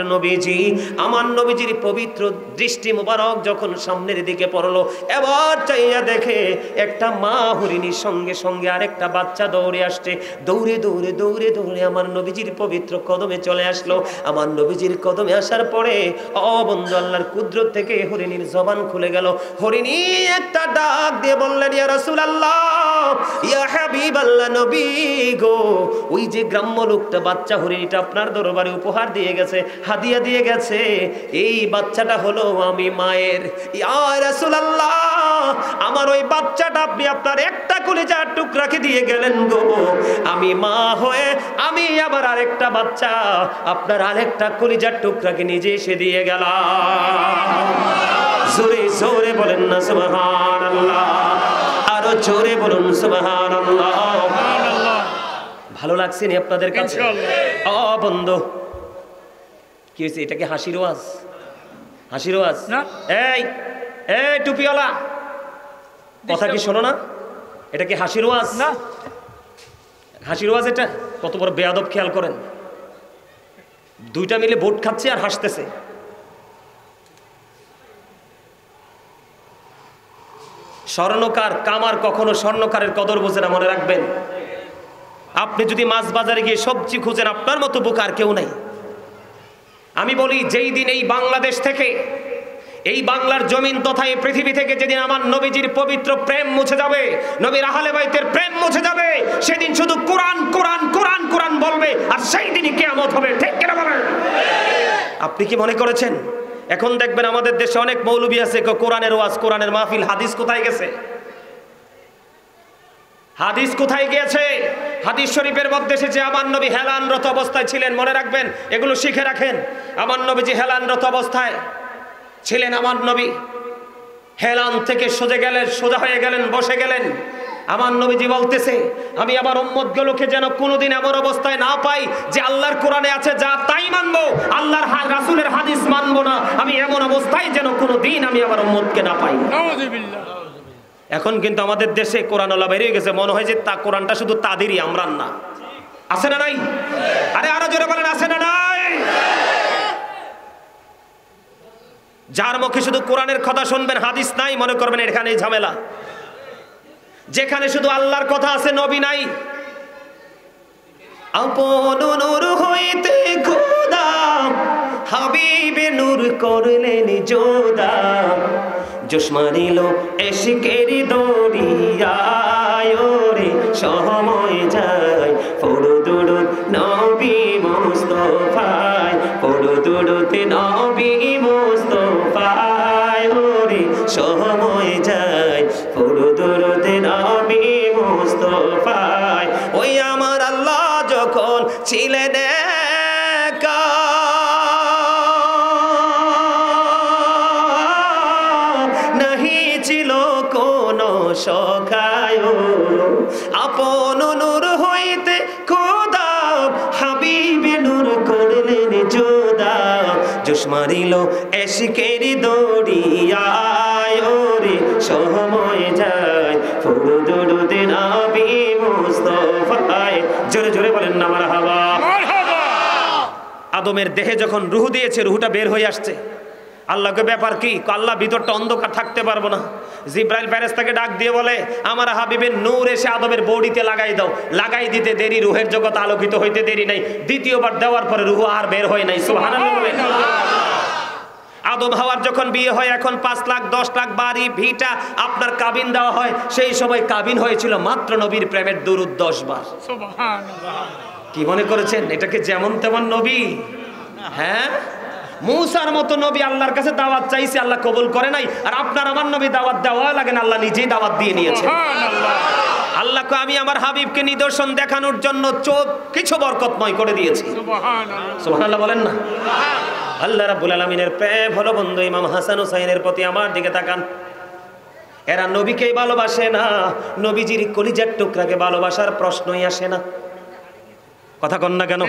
আমার নবীজির পবিত্র দৃষ্টি মুবারক যখন সামনের দিকে পড়লো, এবার চাইয়া দেখে একটা মা হরিণীর সঙ্গে সঙ্গে আরেকটা বাচ্চা দৌড়ে আসছে। দৌড়ে দৌড়ে দৌড়ে দৌড়ে আমার নবীজির পবিত্র কদমে চলে আসলো। আমার নবীজির কদমে আসার পরে বন্ধু আল্লাহর কুদরত থেকে হরিণীর জবান খুলে গেল। হরিণী একটা ডাক দিয়ে বললেন, ইয়া রাসূলুল্লাহ, ইয়া হাবিবাল্লাহ, নবী গো, ওই যে গ্রাম্য লোকটা বাচ্চা হরিণীটা আপনার দরবারে উপহার দিয়ে গেছে, হাদিয়া দিয়ে গেছে, এই বাচ্চাটা হলো আমি মায়ের। ইয়া রাসূলুল্লাহ, আমার ওই বাচ্চাটা আপনি আপনার একটা কলিজার টুকরাকে দিয়ে গেলেন গো, আমি মা হয়ে আমি আবার আরেকটা বাচ্চা আপনার আরেকটা কলিজার টুকরাকে নিজে এসে দিয়ে গেলাম। জোরে জোরে বলেন না সুবহানাল্লাহ, আরো জোরে বলুন সুবহানাল্লাহ। ভালো লাগছে নি আপনাদের কাছে? বন্ধু কি হয়েছে? এটা কি হাসির ওয়াজ? হাসির ওয়াজ না? এই এই টুপিওয়ালা, কথা কি শোনো না? এটা কি হাসির ওয়াজ না? হাসির ওয়াজ এটা? কত বড় বেয়াদব, খেয়াল করেন। দুইটা মিলে ভোট খাচ্ছে আর হাসতেছে। স্বর্ণকার কামার কখনো স্বর্ণকারের কদর বোঝে না, মনে রাখবেন। আপনি যদি মাছ বাজারে গিয়ে সবজি খুঁজেন, আপনার মতো বোকার কেউ নাই। আমি বলি, যেই দিন এই বাংলাদেশ থেকে, এই বাংলার জমিন তথা এই পৃথিবী থেকে যেদিন আমার নবীজির পবিত্র প্রেম মুছে যাবে, নবীর আহলে বাইতের প্রেম মুছে যাবে, সেদিন শুধু কোরআন কোরআন কোরআন কোরআন বলবে আর সেই দিনই কিয়ামত হবে। ঠিক কিনা বলেন? আপনি কি মনে করেছেন এখন দেখবেন আমাদের দেশে অনেক মৌলবী আছে কোরআনের ওয়াজ, কোরআনের মাহফিল, হাদিস কোথায় গেছে? হাদিস কোথায় গিয়েছে? হাদিস শরীফের মধ্যে এসেছে আমার নবী হেলানরত অবস্থায় ছিলেন। মনে রাখবেন, এগুলো শিখে রাখেন। আমার নবীজি হেলানরত অবস্থায় ছিলেন। আমার নবী হেলান থেকে সোজা হয়ে গেলেন, বসে গেলেন। আমার নবীজি বলতেছে, আমি আমার উম্মতগুলোকে যেন কোনোদিন এমন অবস্থায় না পাই যে আল্লাহর কোরআনে আছে যা তাই মানবো, আল্লাহর রাসূলের হাদিস মানবো না। আমি এমন অবস্থায় যেন কোনোদিন আমি আমার উম্মতকে না পাই। এখন কিন্তু আমাদের দেশে কোরআনওয়ালা বেরিয়ে গেছে, মনে হয় যে তা কোরআনটা শুধু তাদেরই, আমরা না। আছে না নাই? আরে আরো জোরে বলেন, আছে না নাই? যার মুখে শুধু কোরআনের কথা শুনবেন, হাদিস নাই, মনে করবেন এখানেই ঝামেলা। যেখানে শুধু আল্লাহর কথা আছে, নবী নাই। আপন নূর হইতে খোদা হাবিবে নূর করলেন যোদা, জোশ মারিল এশিকের দরিয়ায় রে সময় যায়। পড়ো দুরূদ নবী মুস্তাফায়, পড়ো দুরূদ নবী মুস্তাফায় রে সময় যায়। পড়ো দুরূদ নবী মুস্তাফায়। ওই আমার আল্লাহ যখন ছিলেন একা, নাহি ছিল কোন সখায়, আপন নূর হইতে খোদা হাবিবে নূর করলেন যোদা, জোশ মারিল এশিকের দরিয়ায় রে সময় যায়। পড়ো দুরূদ নবী মুস্তাফায়। জোরে জোরে বলেন না মারহাবা। আদমের দেহে যখন রুহ দিয়েছে, রুহটা বের হয়ে আসছে। আল্লাহকে ব্যাপার কি? আল্লাহ ভিতরটা অন্ধকার, থাকতে পারবো না। জিব্রাইল ফেরেশতাকে ডাক দিয়ে বলে, আমার হাবিবের নূর এসে আদমের বডিতে লাগাই দাও। লাগাই দিতে দেরি, রুহের জগৎ আলোকিত হইতে দেরি নাই। দ্বিতীয়বার দেওয়ার পরে রুহ আর বের হয় নাই। সুবহানাল্লাহ। আদম হাওয়ার যখন বিয়ে হয়, এখন 5 লাখ 10 লাখ বাড়ি ভিটা আপনার কাবিন দেওয়া হয়। সেই সময় কাবিন হয়েছিল মাত্র নবীর প্রেমের দুরূদ 10 বার। সুবহানাল্লাহ। কি মনে করেছেন এটাকে যেমন তেমন নবী? হ্যাঁ, মূসার মতো নবী আল্লাহর কাছে দাওয়াত চাইছে, আল্লাহ কবুল করে নাই। আর আপনার আমার নবী দাওয়াত দেওয়া লাগে না, আল্লাহ নিজেই দাওয়াত দিয়ে নিয়েছে। আল্লাহকে আমি আমার হাবিবকে নিদর্শন দেখানোর জন্য চোখ কিছু বরকতময় করে দিয়েছি। সুবহানাল্লাহ বলেন না? আল্লাহ রাব্বুল আলামিনের প্রেম হলো বন্ধু ইমাম হাসান হুসাইনের প্রতি। আমার দিকে তাকান, এরা নবীকেই ভালোবাসে না, নবীজির কলিজার টুকরাকে ভালোবাসার প্রশ্নই আসে না। কথা কন না কেন?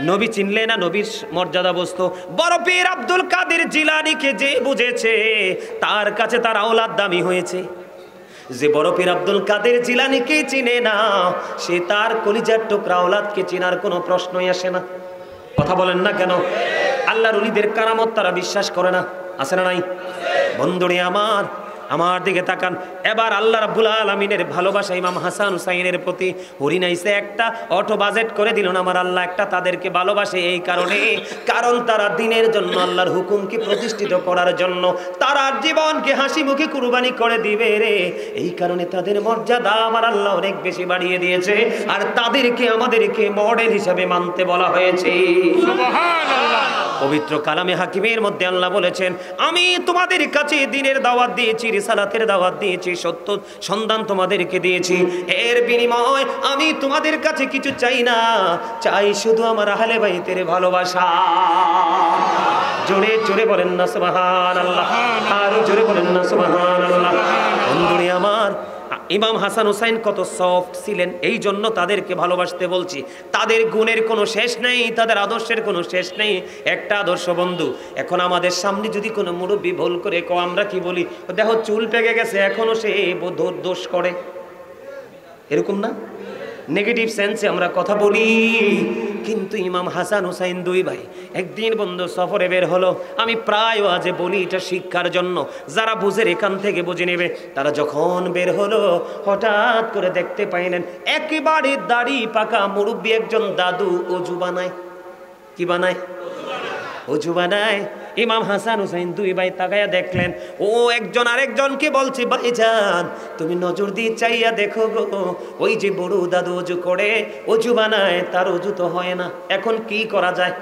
নবী চিনলে না নবীর মর্যাদা বুঝতো। বড় পীর আব্দুল কাদের জিলানীকে যে বুঝেছে, তার কাছে তার আওলাদ দামি হয়েছে। যে বড় পীর আব্দুল কাদের জিলানীকে চিনে না, সে তার কলিজার টুকরা আওলাদকে চিনার কোনো প্রশ্নই আসে না। কথা বলেন না কেন? আল্লাহর ওলিদের কারামত তারা বিশ্বাস করে না। আছে না নাই? বন্ধুরে আমার দিকে তাকান। এবার আল্লাহ রাব্বুল আলামিনের ভালোবাসা ইমাম হাসান হুসাইনের প্রতি হরিনাইছে একটা অটো বাজেট করে দিল না আমার আল্লাহ। একটা তাদেরকে ভালোবাসে এই কারণে, কারণ তারা দিনের জন্য, আল্লাহর হুকুমকে প্রতিষ্ঠিত করার জন্য তারা জীবনকে হাসি মুখে কুরবানি করে দিবে রে। এই কারণে তাদের মর্যাদা আমার আল্লাহ অনেক বেশি বাড়িয়ে দিয়েছে, আর তাদেরকে আমাদেরকে মডেল হিসাবে মানতে বলা হয়েছে। সুবহানাল্লাহ। পবিত্র কালামে হাকিমের মধ্যে আল্লাহ বলেছেন, আমি তোমাদের কাছে দ্বীনের দাওয়াত দিয়েছি, রিসালাতের দাওয়াত দিয়েছি, সত্য সন্ধান তোমাদেরকে দিয়েছি। এর বিনিময় আমি তোমাদের কাছে কিছু চাই না, চাই শুধু আমার আহলে বাইতের ভালোবাসা। জোরে জোরে বলেন না সুবহানাল্লাহ। আর জোরে বলেন না সুবহানাল্লাহ। বন্ধুরে আমার, ইমাম হাসান হুসাইন কত সফট ছিলেন, এই জন্য তাদেরকে ভালোবাসতে বলছি। তাদের গুণের কোনো শেষ নেই, তাদের আদর্শের কোনো শেষ নেই। একটা আদর্শ বন্ধু, এখন আমাদের সামনে যদি কোনো মুরব্বী ভুল করে, আমরা কি বলি? দেখো চুল পেকে গেছে, এখনো সে দোষ করে, এরকম না? নেগেটিভ সেন্সে আমরা কথা বলি। কিন্তু ইমাম হাসান হুসাইন দুই ভাই একদিন বন্ধু সফরে বের হলো। আমি প্রায় আজে বলি এটা শিক্ষার জন্য, যারা বুঝে এখান থেকে বুঝে নেবে। তারা যখন বের হলো, হঠাৎ করে দেখতে পাইলেন একেবারে দাড়ি পাকা মুরব্বী একজন দাদু অজু বানায়। কি বানায়? অজু বানায়। ইমাম হাসান হুসাইন দুই ভাই তাকায়া দেখলেন ও একজন আরেকজনকে বলছে, ভাইজান তুমি নজর দিয়ে চাইয়া দেখো গো, ওই যে বড় দাদু অজু করে, অজু বানায়, তার অজু তো হয় না, এখন কি করা যায়?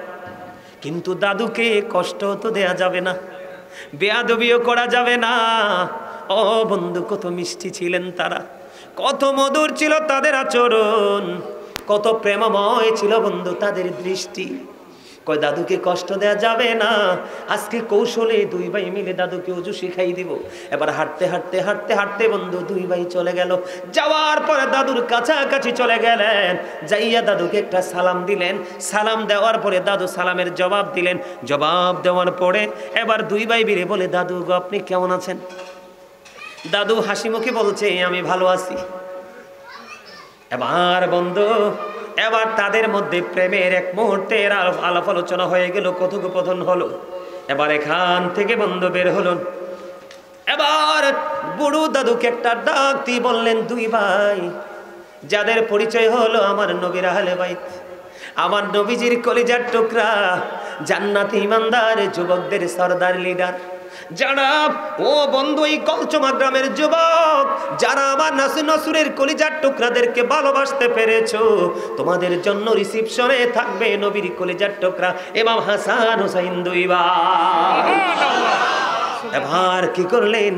কিন্তু দাদুকে কষ্ট তো দেয়া যাবে না, বেয়াদবিও করা যাবে না। ও বন্ধু, কত মিষ্টি ছিলেন তারা, কত মধুর ছিল তাদের আচরণ, কত প্রেমময় ছিল বন্ধু তাদের দৃষ্টি। কয় দাদুকে কষ্ট দেয়া যাবে না, আজকে কৌশলে দুই ভাই মিলে দাদুকে ওযু শিখাই দিব। এবার হাঁটতে হাঁটতে হাঁটতে হাঁটতে বন্ধু দুই ভাই চলে গেল। যাওয়ার পরে দাদুর কাছাকাছি চলে গেলেন, যাইয়া দাদুকে একটা সালাম দিলেন। সালাম দেওয়ার পরে দাদু সালামের জবাব দিলেন। জবাব দেওয়ার পরে এবার দুই ভাই মিলে বলে, দাদু গো আপনি কেমন আছেন? দাদু হাসি মুখে বলছে, আমি ভালো আছি। এবার বন্ধু, এবার তাদের মধ্যে প্রেমের এক মুহূর্তের আলাপ আলোচনা হয়ে গেল, কথোপকথন হলো। এবার এখান থেকে বন্ধু বের হলো। এবার বুড়ো দাদুকে একটা ডাক দিয়ে বললেন, দুই ভাই যাদের পরিচয় হলো আমার নবীর আহলে বাইত, আমার নবীজির কলিজার টুকরা, জান্নাতি ইমানদার যুবকদের সরদার লিডার, যারা ও বন্ধু এই কলচমা গ্রামের যুবক, যারা আমার নসুরের কলিজার টুকরাদেরকে ভালোবাসতে পেরেছো, তোমাদের জন্য রিসিপশনে থাকবে নবীর কলিজার টুকরা ইমাম হাসান হুসাইন দুই ভাই। এবার কি করলেন,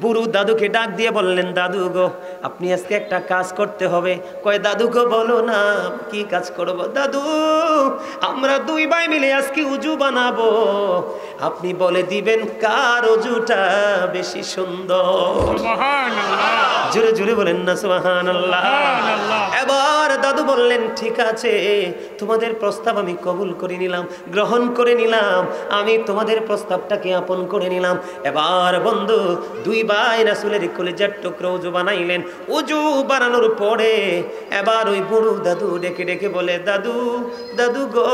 বুড়ো দাদুকে ডাক দিয়ে বললেন, দাদু গো আপনি আজকে একটা কাজ করতে হবে। কয় দাদু গো বলো না, কি কাজ করব? দাদু আমরা দুই ভাই মিলে আজকে উজু বানাবো, আপনি বলে দিবেন কার উজুটা বেশি সুন্দর। সুবহানাল্লাহ, জোরে জোরে বলেন না সুবহানাল্লাহ। এবার দাদু বললেন, ঠিক আছে তোমাদের প্রস্তাব আমি কবুল করে নিলাম, গ্রহণ করে নিলাম, আমি তোমাদের প্রস্তাবটাকে আপন করে নিলাম। এবার বন্ধু দুই ভাই রাসূলের কলিজার টুকরা উজু বানাইলেন। উজু বানানোর পরে এবার ওই বুড়ো দাদু ডেকে ডেকে বলে, দাদু দাদু গো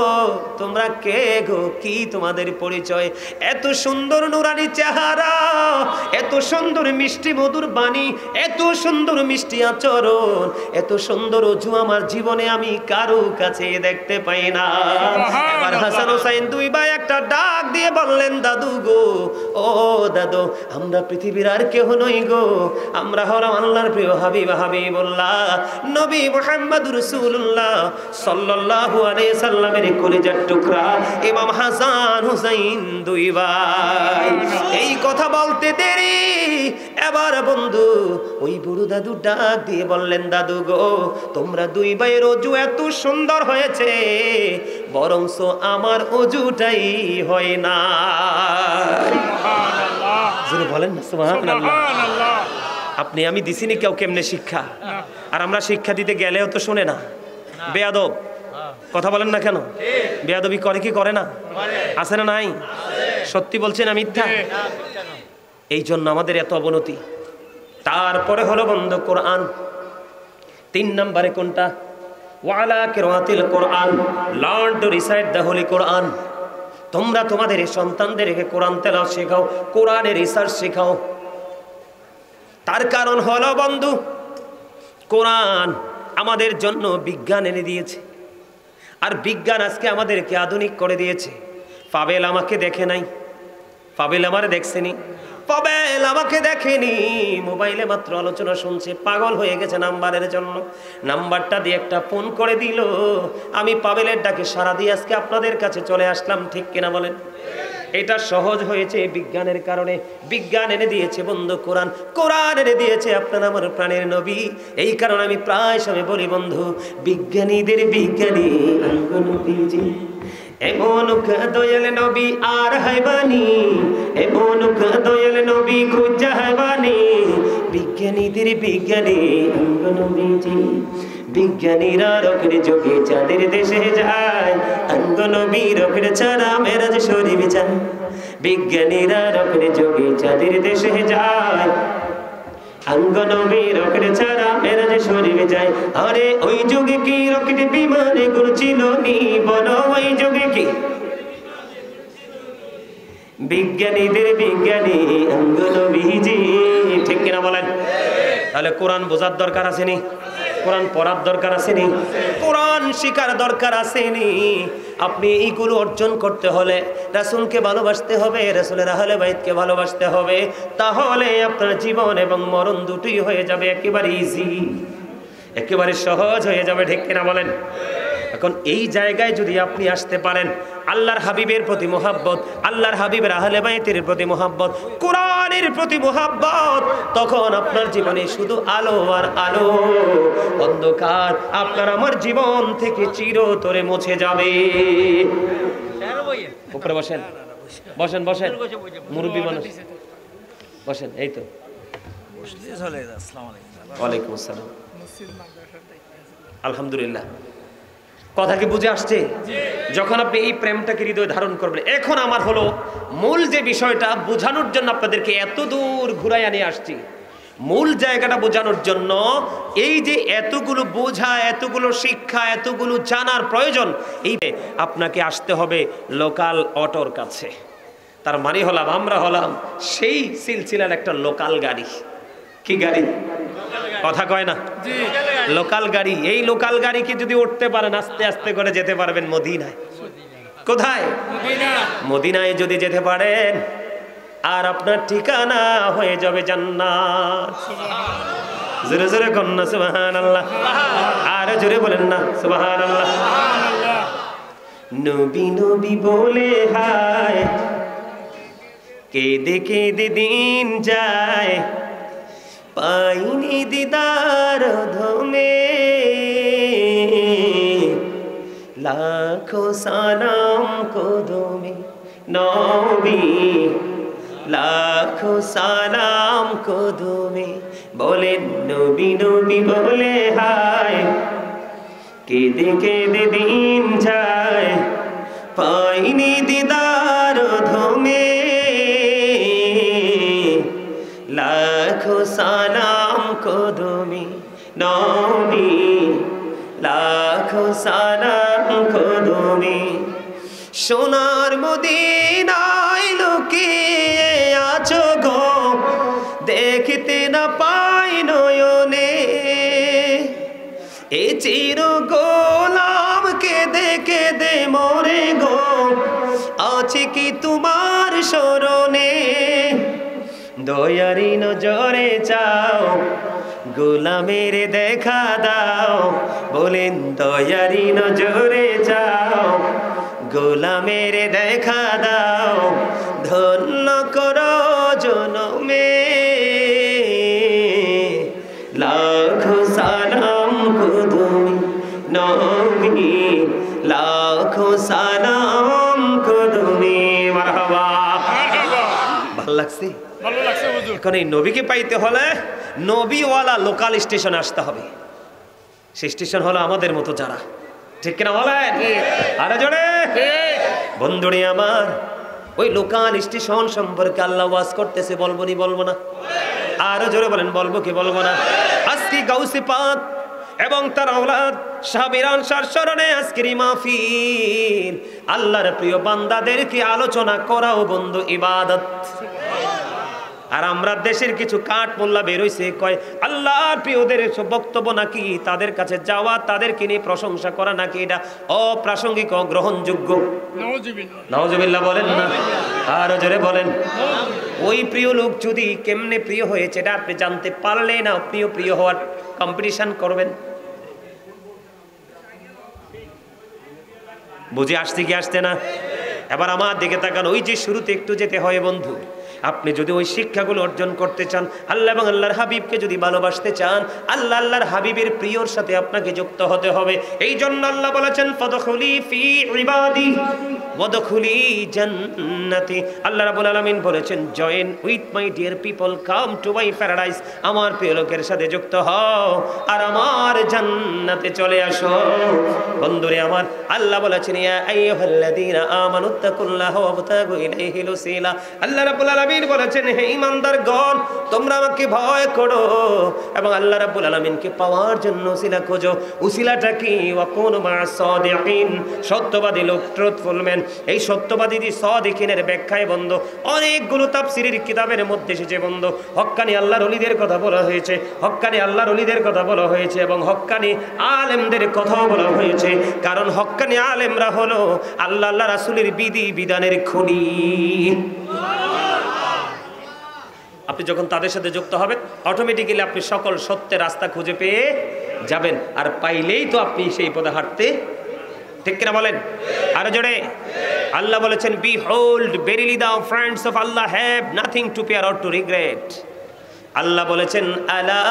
তোমরা কে গো, কি তোমাদের পরিচয়? এত সুন্দর নুরানি চেহারা, এত সুন্দর মিষ্টি মধুর বাণী, এত সুন্দর মিষ্টি আচরণ, এত সুন্দর উজু আমার জীবনে আমি কারো কাছে দেখতে পাই না। এবার হাসান হোসেন দুই ভাই একটা ডাক দিয়ে বললেন, দাদু গো ও দাদু আমরা পৃথিবীর আর কেহ নই গো, আমরা হলাম আল্লাহর প্রিয় হাবিব হাবিবুল্লাহ নবী মুহাম্মদুর রাসূলুল্লাহ সাল্লাল্লাহু আলাইহি সাল্লামের কলিজার টুকরা ইমাম হাসান হুসাইন দুই ভাই। এই কথা বলতে দেরি এবার বন্ধু ওই বুড়ো দাদু ডাক দিয়ে বললেন, দাদু গো তোমরা দুই ভাইয়ের ওযু এত সুন্দর হয়েছে, বরংস আমার ওযুটাই হয় না। সুবহানাল্লাহ, জোরে বলেন না সুবহানাল্লাহ। আপনি আমি দিছিনি কেউ কেমনে শিক্ষা, আর আমরা শিক্ষা দিতে গেলেও তো শুনে না, বেয়াদব। কথা বলেন না কেন? বেয়াদবি করে কি করে না? আছে না নাই? সত্যি বলছে না মিথ্যা? এই জন্য আমাদের এত অবনতি। তারপরে হলো বন্ধু কোরআন। 3 নম্বরে কোনটা? ওয়ালা কিরাতিল Quran, learn to recite the holy Quran. তোমরা তোমাদের সন্তানদেরকে কোরআন তেলাওয়াত শেখাও, কোরআনের রিসার্চ শেখাও। তার কারণ হলো বন্ধু কোরআন আমাদের জন্য বিজ্ঞান এনে দিয়েছে, আর বিজ্ঞান আজকে আমাদেরকে আধুনিক করে দিয়েছে। পাবেল আমাকে দেখে নাই, পাবেল আমারে দেখছেনি, পাবেল আমাকে দেখেনি, মোবাইলে মাত্র আলোচনা শুনছে, পাগল হয়ে গেছে নাম্বারের জন্য। নাম্বারটা দিয়ে একটা ফোন করে দিল, আমি পাবেলের ডাকে সাড়া দিয়ে আজকে আপনাদের কাছে চলে আসলাম। ঠিক কিনা বলেন? এটা সহজ হয়েছে বিজ্ঞানের কারণে। বিজ্ঞান এনে দিয়েছে বন্ধু কোরআন, কোরআন এনে দিয়েছে আপনার আমার প্রাণের নবী। এই কারণে আমি প্রায় সময় বলি বন্ধু, বিজ্ঞানীদের বিজ্ঞানী নবীজি, এমন দয়াল নবী আর হাইবানি, এমন দয়াল নবী খুঁজা হাইবানি, বিজ্ঞানীদের বিজ্ঞানী নবীজি। বিজ্ঞানীরা রকের যোগে চাঁদের দেশে যায়, অঙ্গ নবী রকের ছাড়া মেরাজ শরীফ যায়। বিজ্ঞানীরা রকের যোগে চাঁদের দেশে যায়, অঙ্গ নবী রকেট ছাড়া মেরাজ শরীফ যায়। আরে ওই যুগে কি রকেট বিমানে ঘুরছিল নি, বলো ওই যুগে কি? বিজ্ঞানীদের বিজ্ঞানী অঙ্গ নবীজি। ঠিক কিনা বলেন? তাহলে কোরআন বোঝার দরকার আছে নি? কোরআন পড়ার দরকার আসেনি, কোরআন শিখার দরকার আসেনি। আপনি এইগুলো অর্জন করতে হলে রাসূলকে ভালোবাসতে হবে, রাসূলের আহলে বাইতকে ভালোবাসতে হবে, তাহলে আপনার জীবন এবং মরণ দুটোই হয়ে যাবে একেবারে ইজি, একেবারে সহজ হয়ে যাবে। ঠিক কিনা বলেন? এখন এই জায়গায় যদি আপনি আসতে পারেন, আল্লাহর হাবিবের প্রতি মোহাব্বত, আল্লাহর হাবিবের আহলে বাইতের প্রতি মোহাব্বত, কোরআনের প্রতি মোহাব্বত, তখন আপনার জীবনে শুধু আলো আর আলো, অন্ধকার আপনার আমার জীবন থেকে চিরতরে মুছে যাবে। উপরে বসেন, বসেন বসেন, মুরব্বী মানুষ বসেন। এই তো, ওয়ালাইকুম আসসালাম। আলহামদুলিল্লাহ, কথা কি বুঝে আসছে? যখন আপনি এই প্রেমটাকে হৃদয়ে ধারণ করবেন, এখন আমার হলো মূল যে বিষয়টা বোঝানোর জন্য আপনাদেরকে এত দূর ঘুরাইয়া নিয়ে আসছি, মূল জায়গাটা বোঝানোর জন্য। এই যে এতগুলো বোঝা, এতগুলো শিক্ষা, এতগুলো জানার প্রয়োজন, এই আপনাকে আসতে হবে লোকাল অটোর কাছে। তার মানে হলাম আমরা হলাম সেই সিলসিলার একটা লোকাল গাড়ি। কি গাড়ি? কথা কয় না, লোকাল গাড়ি। এই লোকাল গাড়িকে যদি উঠতে পারেন, আস্তে আস্তে করে যেতে পারবেন মদিনায়। কোথায়? মদিনায় যদি যেতে পারেন, আর আপনার ঠিকানা হয়ে যাবে জান্নাত। জোরে জোরে কন্যা সুবহানাল্লাহ, আর জোরে বলেন না সুবহানাল্লাহ। নবী নবী বলে হায়, কেঁদে কেঁদে দিন যায়, পাইনি দিদার ধমে, লাখো সালাম কদমে নবী, লাখো সালাম কদমে। বলেন নবী নবী বলে হায়, কেঁদে কেঁদে দিন যায়, পাইনি দিদার ধমে, লাখো সালাম কদমে নবী, লাখো সালাম কদমে। সোনার মদিনায় লুকিয়ে আছো গো, দেখতে না পাই নয়নে, এ চির গোলাম কেঁদে কেঁদে মরে গো, আছে কি তোমার স্মরণে? দয়ারি নজরে চাও, গোলামের দেখা দাও। বলেন দয়ারি নজরে চাও, গোলামের দেখা দাও, ধন্য করো জনমে, লাখো সালাম কদমে নবী, লাখো সালাম কদমে। মারহাবা, ভালো লাগছে? এখন এই নবীকে পাইতে হলে নবীওয়ালা লোকাল স্টেশনে আসতে হবে। সেই স্টেশন হলো আমাদের মতো যারা। ঠিক কিনা বলেন? আরে জোরে বন্ধুরে আমার, ওই লোকাল স্টেশন সম্পর্কে আল্লাহ ওয়াজ করতেছে, বলবো নি বলবো না? আরো জোরে বলেন, বলবো কি বলবো না? আজকে গাউসে পাক এবং তার আওলাদ সাহাবীর আনসার স্মরণে আজকের এই মাহফিল, আল্লাহর প্রিয় বান্দাদেরকে আলোচনা করাও বন্ধু ইবাদত। আর আমরা দেশের কিছু কাঠ মোল্লা বের হইছে, কয় আল্লাহর প্রিয়দের বক্তব্য নাকি তাদের কাছে যাওয়া, তাদেরকে নিয়ে প্রশংসা করা নাকি এটা অপ্রাসঙ্গিক, অগ্রহণযোগ্য। নাউজুবিল্লাহ বলেন না? আর জোরে বলেন। ওই প্রিয় লোক যদি কেমনে প্রিয় হয়েছে এটা আপনি জানতে পারলে না, প্রিয় প্রিয় হওয়ার কম্পিটিশন করবেন। বুঝে আসছে কি আসছে না? এবার আমার দিকে তাকান। ওই যে শুরুতে একটু যেতে হয় বন্ধু, আপনি যদি ওই শিক্ষাগুলো অর্জন করতে চান, আল্লাহ এবং আল্লাহর হাবিবকে যদি ভালোবাসতে চান, আল্লাহ আল্লাহর হাবিবের প্রিয়র সাথে আপনাকে যুক্ত হতে হবে। এই জন্য আল্লাহ বলেছেন ফাদখুলি ফি ইবাদি ওয়াদখুলি জান্নাতি। আল্লাহ রাব্বুল আলামিন বলেছেন join with my dear people, come to my paradise. আমার প্রিয় লোকের সাথে যুক্ত হও আর আমার জান্নাতে চলে আসো। বন্ধুরে আমার, আল্লাহ বলেছেন ইয়া আইয়ুহাল্লাযীনা আমানুত্তাকুল্লাহা ওয়াবতাগু ইলাইহিল ওয়াসিলা। আল্লাহ রাব্বুল আলামিন আলামিন বলেছেন, হে ঈমানদারগণ, তোমরা আমাকে ভয় করো এবং আল্লাহ রাব্বুল আলামিনকে পাওয়ার জন্য উসিলা খোঁজো। উসিলাটা কি? ওয়াকুনু মা'আস সাদিকিন, সত্যবাদী লোক, ট্রুথফুল ম্যান। এই সত্যবাদী সাদিকিনের ব্যাখ্যায় বন্ধু অনেকগুলো তাফসীরের কিতাবের মধ্যে এসেছে বন্ধু। হক্কানি আল্লাহর ওলিদের কথা বলা হয়েছে, হক্কানি আল্লাহর ওলিদের কথা বলা হয়েছে এবং হক্কানি আলেমদের কথাও বলা হয়েছে। কারণ হক্কানি আলেমরা হলো আল্লাহ আল্লাহ রাসূলের বিধি বিধানের খনি। আপনি যখন তাদের সাথে যুক্ত হবেন, অটোমেটিক্যালি আপনি সকল সত্যের রাস্তা খুঁজে পেয়ে যাবেন, আর পাইলেই তো আপনি সেই পথে হাঁটতে, ঠিক কিনা বলেন? আরো জোরে। আল্লাহ বলেছেন, behold verily the friends of Allah have nothing to fear or to regret. Allah বলেছেন, আলা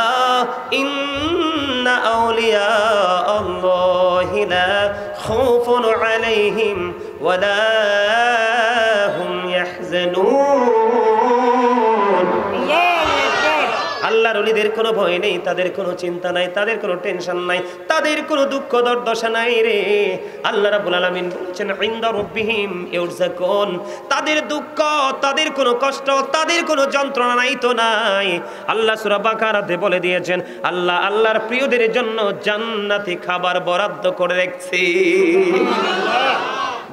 ইন্না আউলিয়া আল্লাহি লা খাউফুন আলাইহিম ওয়া লা হুম ইয়াহজানুন। আল্লাহর ওলিদের কোনো ভয় নেই, তাদের কোনো চিন্তা নাই, তাদের কোনো টেনশন নাই, তাদের কোনো দুঃখ দুর্দশা নাই রে। আল্লাহ রাব্বুল আলামিন বলেছেন, ইনদা রাব্বিহিম ইউরযাকুন, তাদের দুঃখ, তাদের কোনো কষ্ট, তাদের কোনো যন্ত্রণা নাই তো নাই। আল্লাহ সূরা বাকারাতে বলে দিয়েছেন, আল্লাহ আল্লাহর প্রিয়দের জন্য জান্নাতি খাবার বরাদ্দ করে রেখেছে।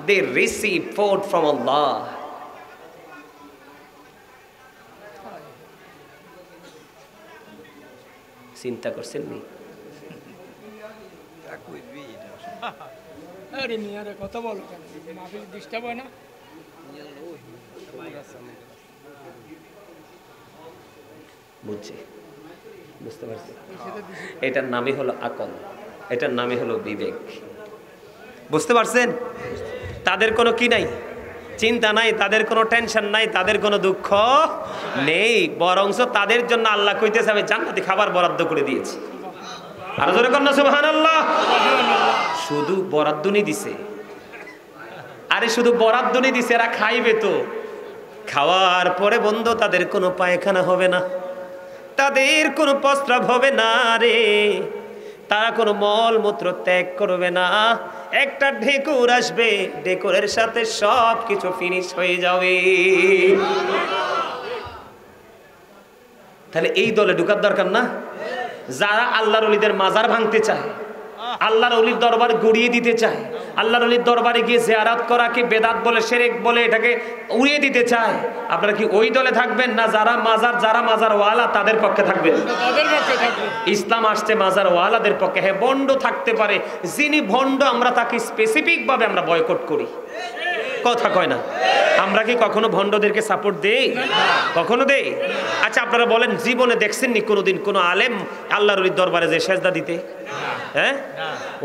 They receive food from Allah. চিন্তা করছেন নি? কথা বলো কেন? মাহফিল ডিস্টার্ব হয় না? বুঝছি, বুঝতে পারছি। এটার নামই হলো আকল, এটার নামই হলো বিবেক। বুঝতে পারছেন? তাদের কোনো কি নাই, চিন্তা নাই, তাদের কোনো টেনশন নাই, তাদের কোনো দুঃখ নেই, বরংস তাদের জন্য আল্লাহ কইতেছে, আমি জান্নাতি খাবার বরাদ্দ করে দিয়েছি। আর জোরে কন্যা সুবহানাল্লাহ। শুধু বরাদ্দনি দিছে, আরে শুধু বরাদ্দনি দিছে, এরা খাইবে তো। খাওয়ার পরে বন্ধু তাদের কোনো পায়খানা হবে না, তাদের কোনো প্রস্রাব হবে না রে, তারা কোনো মলমূত্র ত্যাগ করবে না। একটা ঢেকুর আসবে, ঢেকুরের সাথে সব কিছু ফিনিশ হয়ে যাবে। তাহলে এই দলে ঢুকার দরকার না? যারা আল্লাহর ওলিদের মাজার ভাঙতে চায়, আল্লাহর ওলির দরবার গুড়িয়ে দিতে চায়, আল্লাহর ওলির দরবারে গিয়ে জিয়ারত করাকে বেদাত বলে, শিরক বলে এটাকে উড়িয়ে দিতে চায়, আপনারা কি ওই দলে থাকবেন না যারা মাজার ওয়ালা তাদের পক্ষে থাকবেন? ইসলাম আসছে মাজার ওয়ালাদের পক্ষে। হ্যাঁ, ভণ্ড থাকতে পারে, যিনি ভণ্ড আমরা তাকে স্পেসিফিক ভাবে আমরা বয়কট করি। কথা কয় না? আমরা কি কখনো ভণ্ডদেরকে সাপোর্ট দেই? কখনো দেই? আচ্ছা আপনারা বলেন, জীবনে দেখছেন নি কোনোদিন কোনো আলেম আল্লাহর ওলির দরবারে যে সেজদা দিতে? হ্যাঁ,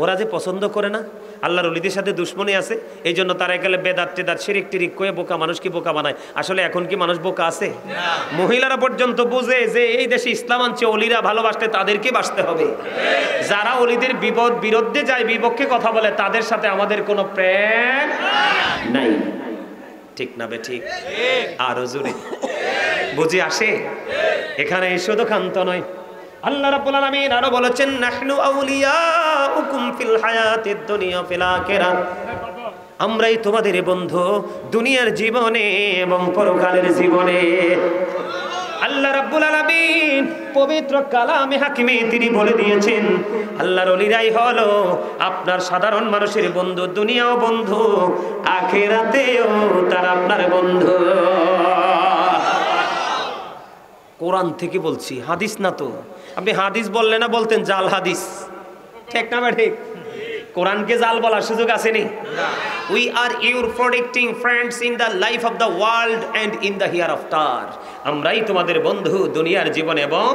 ওরা যে পছন্দ করে না, আল্লাহর ওলিদের সাথে দুশ্মনী আছে, এই জন্য তারা একালে বেদাত টেদাত শিরিক টিরিক কয়ে বোকা মানুষকে বোকা বানায়। আসলে এখন কি মানুষ বোকা আছে? মহিলারা পর্যন্ত বুঝে যে এই দেশে ইসলাম আনছে, ওলিরা ভালোবাসতে তাদেরকে বাসতে হবে। যারা ওলিদের বিরুদ্ধে যায়, বিপক্ষে কথা বলে, তাদের সাথে আমাদের কোনো প্রেম নাই। ঠিক না বে ঠিক? আরো জোরে বুঝি আসে? এখানে শুধু ক্ষান্ত নয়, আল্লাহ রাব্বুল আলামিন আরো বলেছেন, নাহনু আউলিয়াউকুম ফিল হায়াতিদ দুনিয়া ফিল আখিরাহ, আমরাই তোমাদের বন্ধু দুনিয়ার জীবনে এবং পরকালের জীবনে। আল্লাহ রাব্বুল আলামিন পবিত্র কালামে হাকিমে তিনি বলে দিয়েছেন, আল্লাহর ওলিরাই হলো আপনার সাধারণ মানুষের বন্ধু, দুনিয়াও বন্ধু, আখিরাতেও তারা আপনার বন্ধু। কোরআন থেকে বলছি, হাদিস না তো। আপনি হাদিস বললে না বলতেন জাল হাদিস, ঠিক না? ঠিক। কোরআনকে জাল বলার সুযোগ আসেনি। We are your protecting friends in the life of the world and in the here after. আমরাই তোমাদের বন্ধু দুনিয়ার জীবনে এবং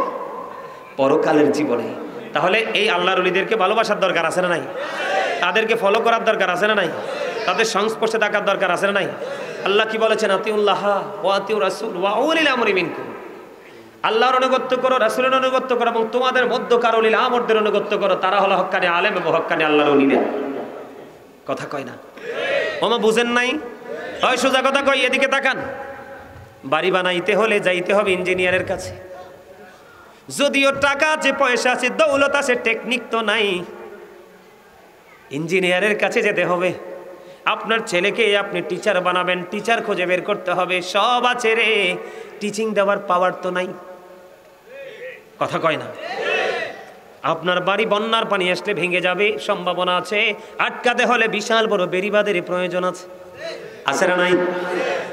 পরকালের জীবনে। তাহলে এই আল্লাহর ওলিদেরকে ভালোবাসার দরকার আছে না নাই? তাদেরকে ফলো করার দরকার আছে না নাই? তাদের সংস্পর্শে থাকার দরকার আছে না নাই? আল্লাহ কি বলেছেন? আতিউল্লাহ ওয়া আতিউর রাসূল ওয়া উলিল আমরি মিনকুম। আল্লাহর অনুগত্য করো, রাসূলের অনুগত্য করো এবং তোমাদের মধ্যকার উলিল আমরদের অনুগত্য করো। তারা হলো হক্কানি আলেম এবং হক্কানি আল্লাহর ওলিরা। কথা কয় না? ওমা বুঝেন নাই? ওই সোজা কথা কই, এদিকে তাকান। বাড়ি বানাইতে হলে যাইতে হবে ইঞ্জিনিয়ারের কাছে। যদিও টাকা আছে, পয়সা আছে, দৌলত আছে, টেকনিক তো নাই। ইঞ্জিনিয়ারের কাছে যেতে হবে। আপনার ছেলেকে আপনি টিচার বানাবেন, টিচার খুঁজে বের করতে হবে। সব আছে রে, টিচিং দেওয়ার পাওয়ার তো নাই। কথা কয় না? আপনার বাড়ি বন্যার পানি আসলে ভেঙে যাবে, সম্ভাবনা আছে। আটকাতে হলে বিশাল বড় বেড়িবাঁধের প্রয়োজন আছে, আছে না নাই?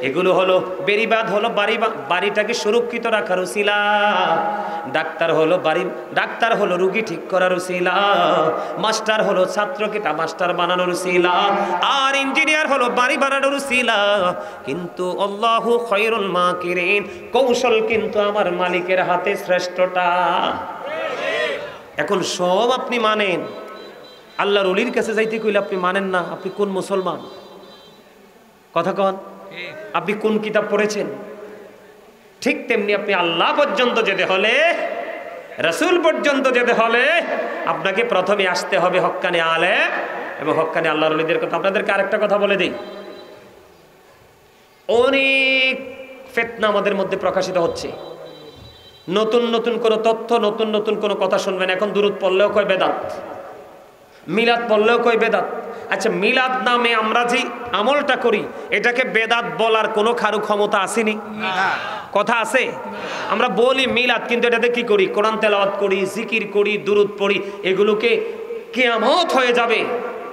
এগুলো হলো বেড়িবাঁধ, হলো বাড়িটাকে সুরক্ষিত রাখার উসিলা। ডাক্তার হলো রুগী ঠিক করার উসিলা। মাস্টার হলো ছাত্রকে মাস্টার বানানোর উসিলা। আর ইঞ্জিনিয়ার হলো বাড়ি বানানোর উসিলা। কিন্তু আল্লাহু খায়রুল মাকিরিন, কৌশল কিন্তু আমার মালিকের হাতে শ্রেষ্ঠটা। এখন সব আপনি মানেন, আল্লাহর ওলির কাছে যাইতে কইলে আপনি মানেন না। আপনি কোন মুসলমান? কথা কন, আপনি কোন কিতাব পড়েছেন? ঠিক তেমনি আপনি আল্লাহ পর্যন্ত যেতে হলে, রাসূল পর্যন্ত যেতে হলে আপনাকে প্রথমে আসতে হবে হক্কানি আলেম এবং হক্কানি আল্লাহর ওলিদের কথা। আপনাদেরকে আরেকটা কথা বলে দেই, অনেক ফিতনা আমাদের মধ্যে প্রকাশিত হচ্ছে। নতুন নতুন কোন তথ্য, নতুন নতুন কোন কথা শুনবেন। এখন দুরূদ পড়লেও কয় বেদাত, মিলাদ পড়লেও কয় বেদাত। আচ্ছা, মিলাদ নামে আমরা যে আমলটা করি, এটাকে বেদাত বলার কোনো কারো ক্ষমতা আসেনি? কথা আছে? আমরা বলি মিলাদ, কিন্তু এটাতে কি করি? কোরআন তেলাওয়াত করি, জিকির করি, দুরূদ পড়ি। এগুলোকে কিয়ামত হয়ে যাবে,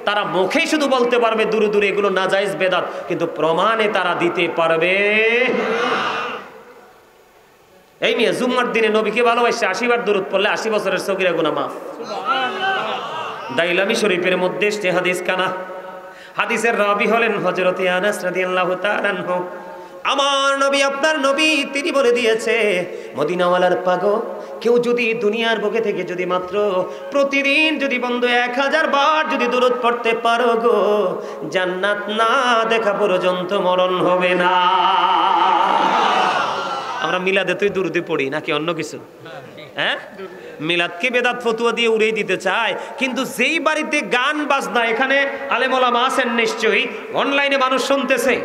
তারা মুখে শুধু বলতে পারবে দূরে দূরে এগুলো নাজায়েজ বেদাত, কিন্তু প্রমাণে তারা দিতে পারবে। এই মেয়ে জুম্মার দিনে নবীকে ভালোবাসে ৮০ বার দুরূদ পড়লে ৮০ বছরের সগীরা গুনাহ মাফ। দাইলামি শরীফের মধ্যে এসছে হাদিস কানা। হাদিসের রাবি হলেন হযরত আনাস রাদিয়াল্লাহু তাআলা আনহু। আমার নবী, আপনার নবী, তিনি বলে দিয়েছে, মদিনাওয়ালার পাগল, কেউ যদি দুনিয়ার বুকে থেকে যদি মাত্র প্রতিদিন যদি বন্ধু ১০০০ বার যদি দুরূদ পড়তে পারো গো, জান্নাত না দেখা পর্যন্ত মরণ হবে না। আমরা মিলাদে তুই দুরূদে পড়ি নাকি অন্য কিছু? হ্যাঁ, মিলাদকে বেদাত ফতুয়া দিয়ে উড়িয়ে দিতে চায়। কিন্তু যেই বাড়িতে গান বাজনা, এখানে আলেম ওলামা আছেন নিশ্চয়ই, অনলাইনে মানুষ শুনতেছে,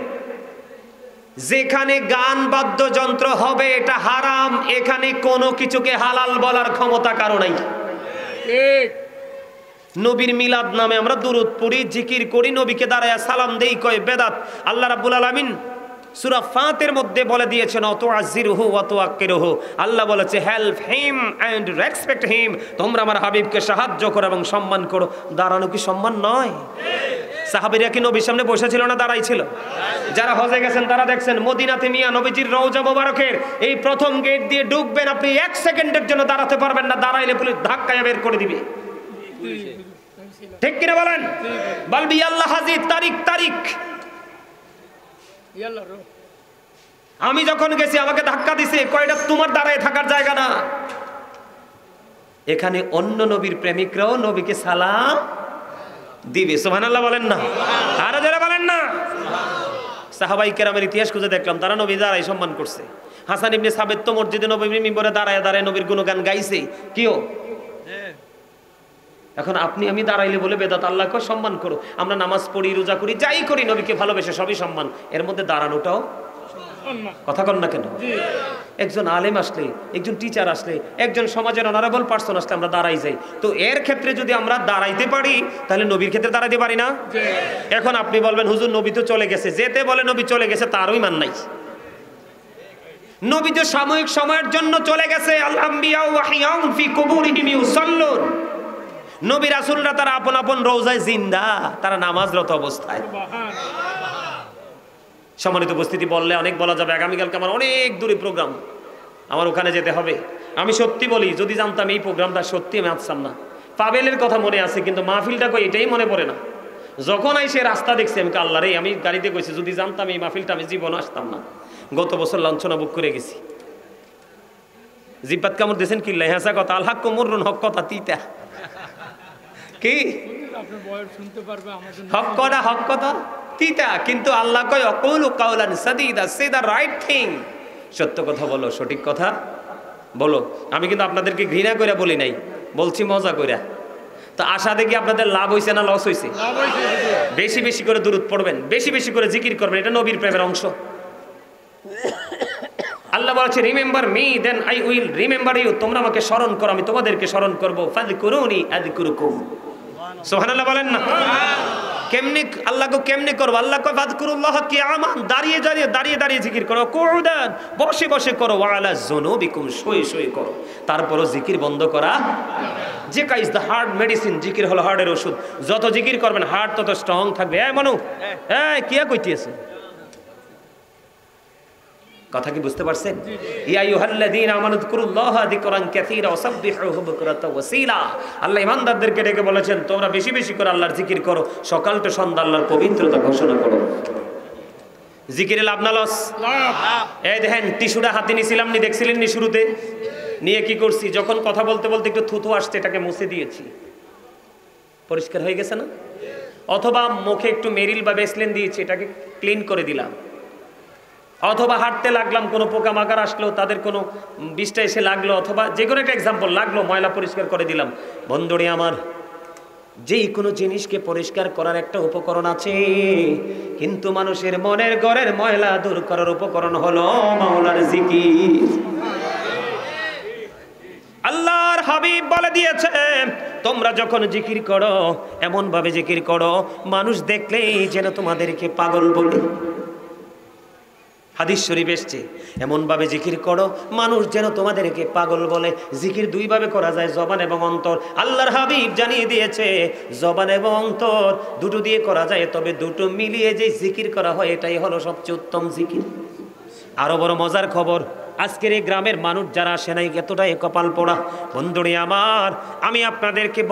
যেখানে গান বাদ্যযন্ত্র হবে এটা হারাম, এখানে কোনো কিছুকে হালাল বলার ক্ষমতা কারো নাই। নবীর মিলাদ নামে আমরা দুরূদ পড়ি, জিকির করি, নবীকে দাঁড়ায়া সালাম দেই, কয় বেদাত। আল্লাহ রাব্বুল আলামিন সূরা ফাতির মধ্যে বলে দিয়েছেন, অতুআযিরহু ওয়া তুআক্কিরহু। আল্লাহ বলেছে, help him and respect him, তোমরা আমার হাবিবকে সাহায্য করো এবং সম্মান করো। দাঁড়ানো কি সম্মান নয়? সাহাবীরা কি নবীর সামনে বসে ছিল না দাঁড়াই ছিল? যারা হজে গেছেন তারা দেখছেন, মদিনাতে মিয়া নবীজির রওজা মোবারকের এই প্রথম গেট দিয়ে ঢুকবেন, আপনি ১ সেকেন্ডের জন্য দাঁড়াতে পারবেন না, দাঁড়াইলে পুলিশ ধাক্কায় বের করে দিবে। ঠিক কিনা বলেন? বলবি আল্লাহ হাজি তারিখ তারিখ। আমি যখন গেছি আমাকে ধাক্কা দিছে, কয়টা তোমার দাঁড়ায় থাকার জায়গা না। এখানে অন্য নবীর প্রেমিকরাও নবীকে সালাম দিবে। সুবহানাল্লাহ বলেন না? আরো যারা বলেন না। সাহাবাই কেরামের ইতিহাস খুঁজে দেখলাম, তারা নবী দাঁড়ায় সম্মান করছে। হাসান ইবনে সাবিত তো মসজিদে নববীর মিম্বরে দাঁড়ায় দাঁড়ায় নবীর গুণগান গাইছে। কিও এখন আপনি আমি দাঁড়াইলে বলে বেদাত? আল্লাহকে সম্মান করো। আমরা নামাজ পড়ি, রোজা করি, যাই করি, নবীকে ভালোবেসে সবই সম্মান। এর মধ্যে দাঁড়ানোটাও কথা কন না কেন? একজন আলেম আসলে, একজন টিচার আসলে, একজন সমাজের অনারেবল পার্সন আসলে আমরা দাঁড়াই যাই। তো এর ক্ষেত্রে যদি আমরা দাঁড়াইতে পারি, তাহলে নবীর ক্ষেত্রে দাঁড়াইতে পারি না? এখন আপনি বলবেন, হুজুর নবী তো চলে গেছে। যেতে বলে নবী চলে গেছে, তারও ইমান নাই। নবী তো সাময়িক সময়ের জন্য চলে গেছে। আল আম্বিয়া ওয়া হিয়াউন ফি কুবুরিহিম ইউসাল্লুন। নবী রাসূলরা তারা আপন আপন রওজায় জিন্দা, তারা নামাজরত অবস্থায়। সম্মানিত উপস্থিতি, বললে অনেক বলা যাবে। আগামীকালকে আমার অনেক দূরে প্রোগ্রাম, আমার ওখানে যেতে হবে। আমি সত্যি বলি, যদি জানতাম এই প্রোগ্রামটা সত্যি আমি আসতাম না। পাবেলের কথা মনে আছে, কিন্তু মাহফিলটা কই এটাই মনে পড়ে না। যখন সে রাস্তা দেখছি, আমি আল্লাহ রে, আমি গাড়িতে কইছি যদি জানতাম এই মাহফিলটা আমি জীবন আসতাম না। গত বছর লাঞ্ছনা বুক করে গেছি। জিব্বাত কামড় দিয়েছেন কিল্লাই, হাসা কথা, আল হাক কুমরুন, হক কথা তিতা। কি হক কথা? হক কথা তিতা, কিন্তু আল্লাহ কয় অকুলু কাওলান সাদীদা, সে দা রাইট থিং। সত্য কথা বলো, সঠিক কথা বলো। আমি কিন্তু আপনাদেরকে ঘৃণা করে বলি নাই, বলছি মজা করে। তো আশা দেখি আপনাদের লাভ হইছে না লস হইছে? বেশি বেশি করে দুরূদ পড়বেন, বেশি বেশি করে জিকির করবেন, এটা নবীর প্রেমের অংশ। আল্লাহ বলেছে, remember me then I will remember you. তোমরা আমাকে স্মরণ করো, আমি তোমাদেরকে স্মরণ করবো। ফাযকুরুনি আযকুরুকুম। সুবহানাল্লাহ বলেন না? কেমনে আল্লাহকে কেমনে করবো? আল্লাহ কয় ফাযকুরুল্লাহ কিয়ামান, দাঁড়িয়ে দাঁড়িয়ে দাঁড়িয়ে দাঁড়িয়ে জিকির করো, কুউদান বসে বসে করো, ওয়া আলা যুনুবিকুম শুয়ে শুয়ে করো। তারপরও জিকির বন্ধ করা। জিকির ইজ দ্য হার্ট মেডিসিন, জিকির হলো হার্টের ওষুধ। যত জিকির করবেন হার্ট তত স্ট্রং থাকবে। এই মানু, এই কিয়া কইতেছে? কথা কি বুঝতে পারছেন? ইয়া আইয়ুহাল্লাযীনা আমানু যকুরুল্লাহা যিকরান কাসীরা ওয়াসাব্বিহুহু বুকরাতাও ওয়াসীলা। আল্লাহ ইমানদারদেরকে ডেকে বলেছেন তোমরা বেশি বেশি করে আল্লাহর জিকির করো, সকাল থেকে সন্ধ্যা আল্লাহর পবিত্রতা ঘোষণা করো। জিকিরে লাভ না লস? এই দেখেন টিস্যুটা হাতে নিছিলাম নি, দেখছিলেন নি শুরুতে? নিয়ে কি করছি, যখন কথা বলতে বলতে একটু থুথু আসছে এটাকে মুছে দিয়েছি, পরিষ্কার হয়ে গেছে না? অথবা মুখে একটু মেরিল বা ভ্যাসলিন দিয়েছি, এটাকে ক্লিন করে দিলাম। অথবা হাঁটতে লাগলাম, কোনো পোকামাকড় আসলেও তাদের কোনো বিষটা এসে লাগলো, অথবা যে কোনো একটা এক্সাম্পল লাগলো, ময়লা পরিষ্কার করে দিলাম। বন্ধুরে আমার, যেই কোনো জিনিসকে পরিষ্কার করার একটা উপকরণ আছে, কিন্তু মানুষের মনের ঘরের ময়লা দূর করার উপকরণ হলো মাওলার জিকির। আল্লাহর হাবিব বলে দিয়েছে তোমরা যখন জিকির করো এমন ভাবে জিকির করো মানুষ দেখলেই যেন তোমাদেরকে পাগল বলে। হাদিস শরীফ এসছে এমন ভাবে জিকির করো মানুষ যেন তোমাদেরকে পাগল বলে। জিকির দুই ভাবে করা যায়, জবান এবং অন্তর। আল্লাহর হাবিব জানিয়ে দিয়েছে জবান এবং অন্তর দুটো দিয়ে করা যায়, তবে দুটো মিলিয়ে যে জিকির করা হয় এটাই হলো সবচেয়ে উত্তম জিকির। আরো বড় মজার খবর, আজকের এই গ্রামের মানুষ যারা আসে নাই এতটাই কপাল পোড়া। বন্ধুরে আমার, আমি আপনাদেরকে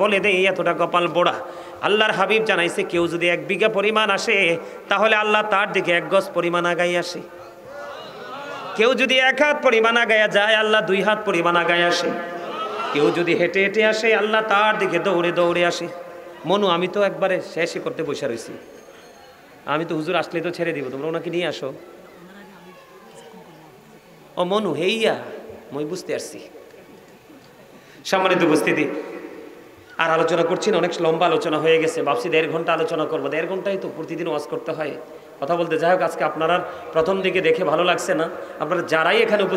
বলে দেই এতটা কপাল পোড়া। আল্লাহর হাবিব জানাইছে কেউ যদি 1 বিঘা পরিমাণ আসে তাহলে আল্লাহ তার দিকে 1 গজ পরিমাণ আগাই আসে। কেউ যদি 1 হাত পরিমাণ আগায়া যায় আল্লাহ 2 হাত পরিমাণ আগায় আসে। কেউ যদি হেঁটে হেঁটে আসে আল্লাহ তার দিকে দৌড়ে দৌড়ে আসে। মনু, আমি তো একবারে শেষে করতে বসে রয়েছি, আমি তো হুজুর আসলে তো ছেড়ে দিব, তোমরা ওনাকে নিয়ে আসো। ও মনু, হেইয়া মই বুঝতে পারছি। সম্মানিত উপস্থিতি, আর আলোচনা করছি না, অনেক লম্বা আলোচনা হয়ে গেছে। ভাবছি 1.5 ঘন্টা আলোচনা করবো, 1.5 ঘন্টাই তো প্রতিদিন ওয়াজ করতে হয়, কথা বলতে। যাই হোক, আজকে আপনারা প্রথম দিকে দেখে ভালো লাগছে না, আপনারা যারাই এখানে উপস্থিত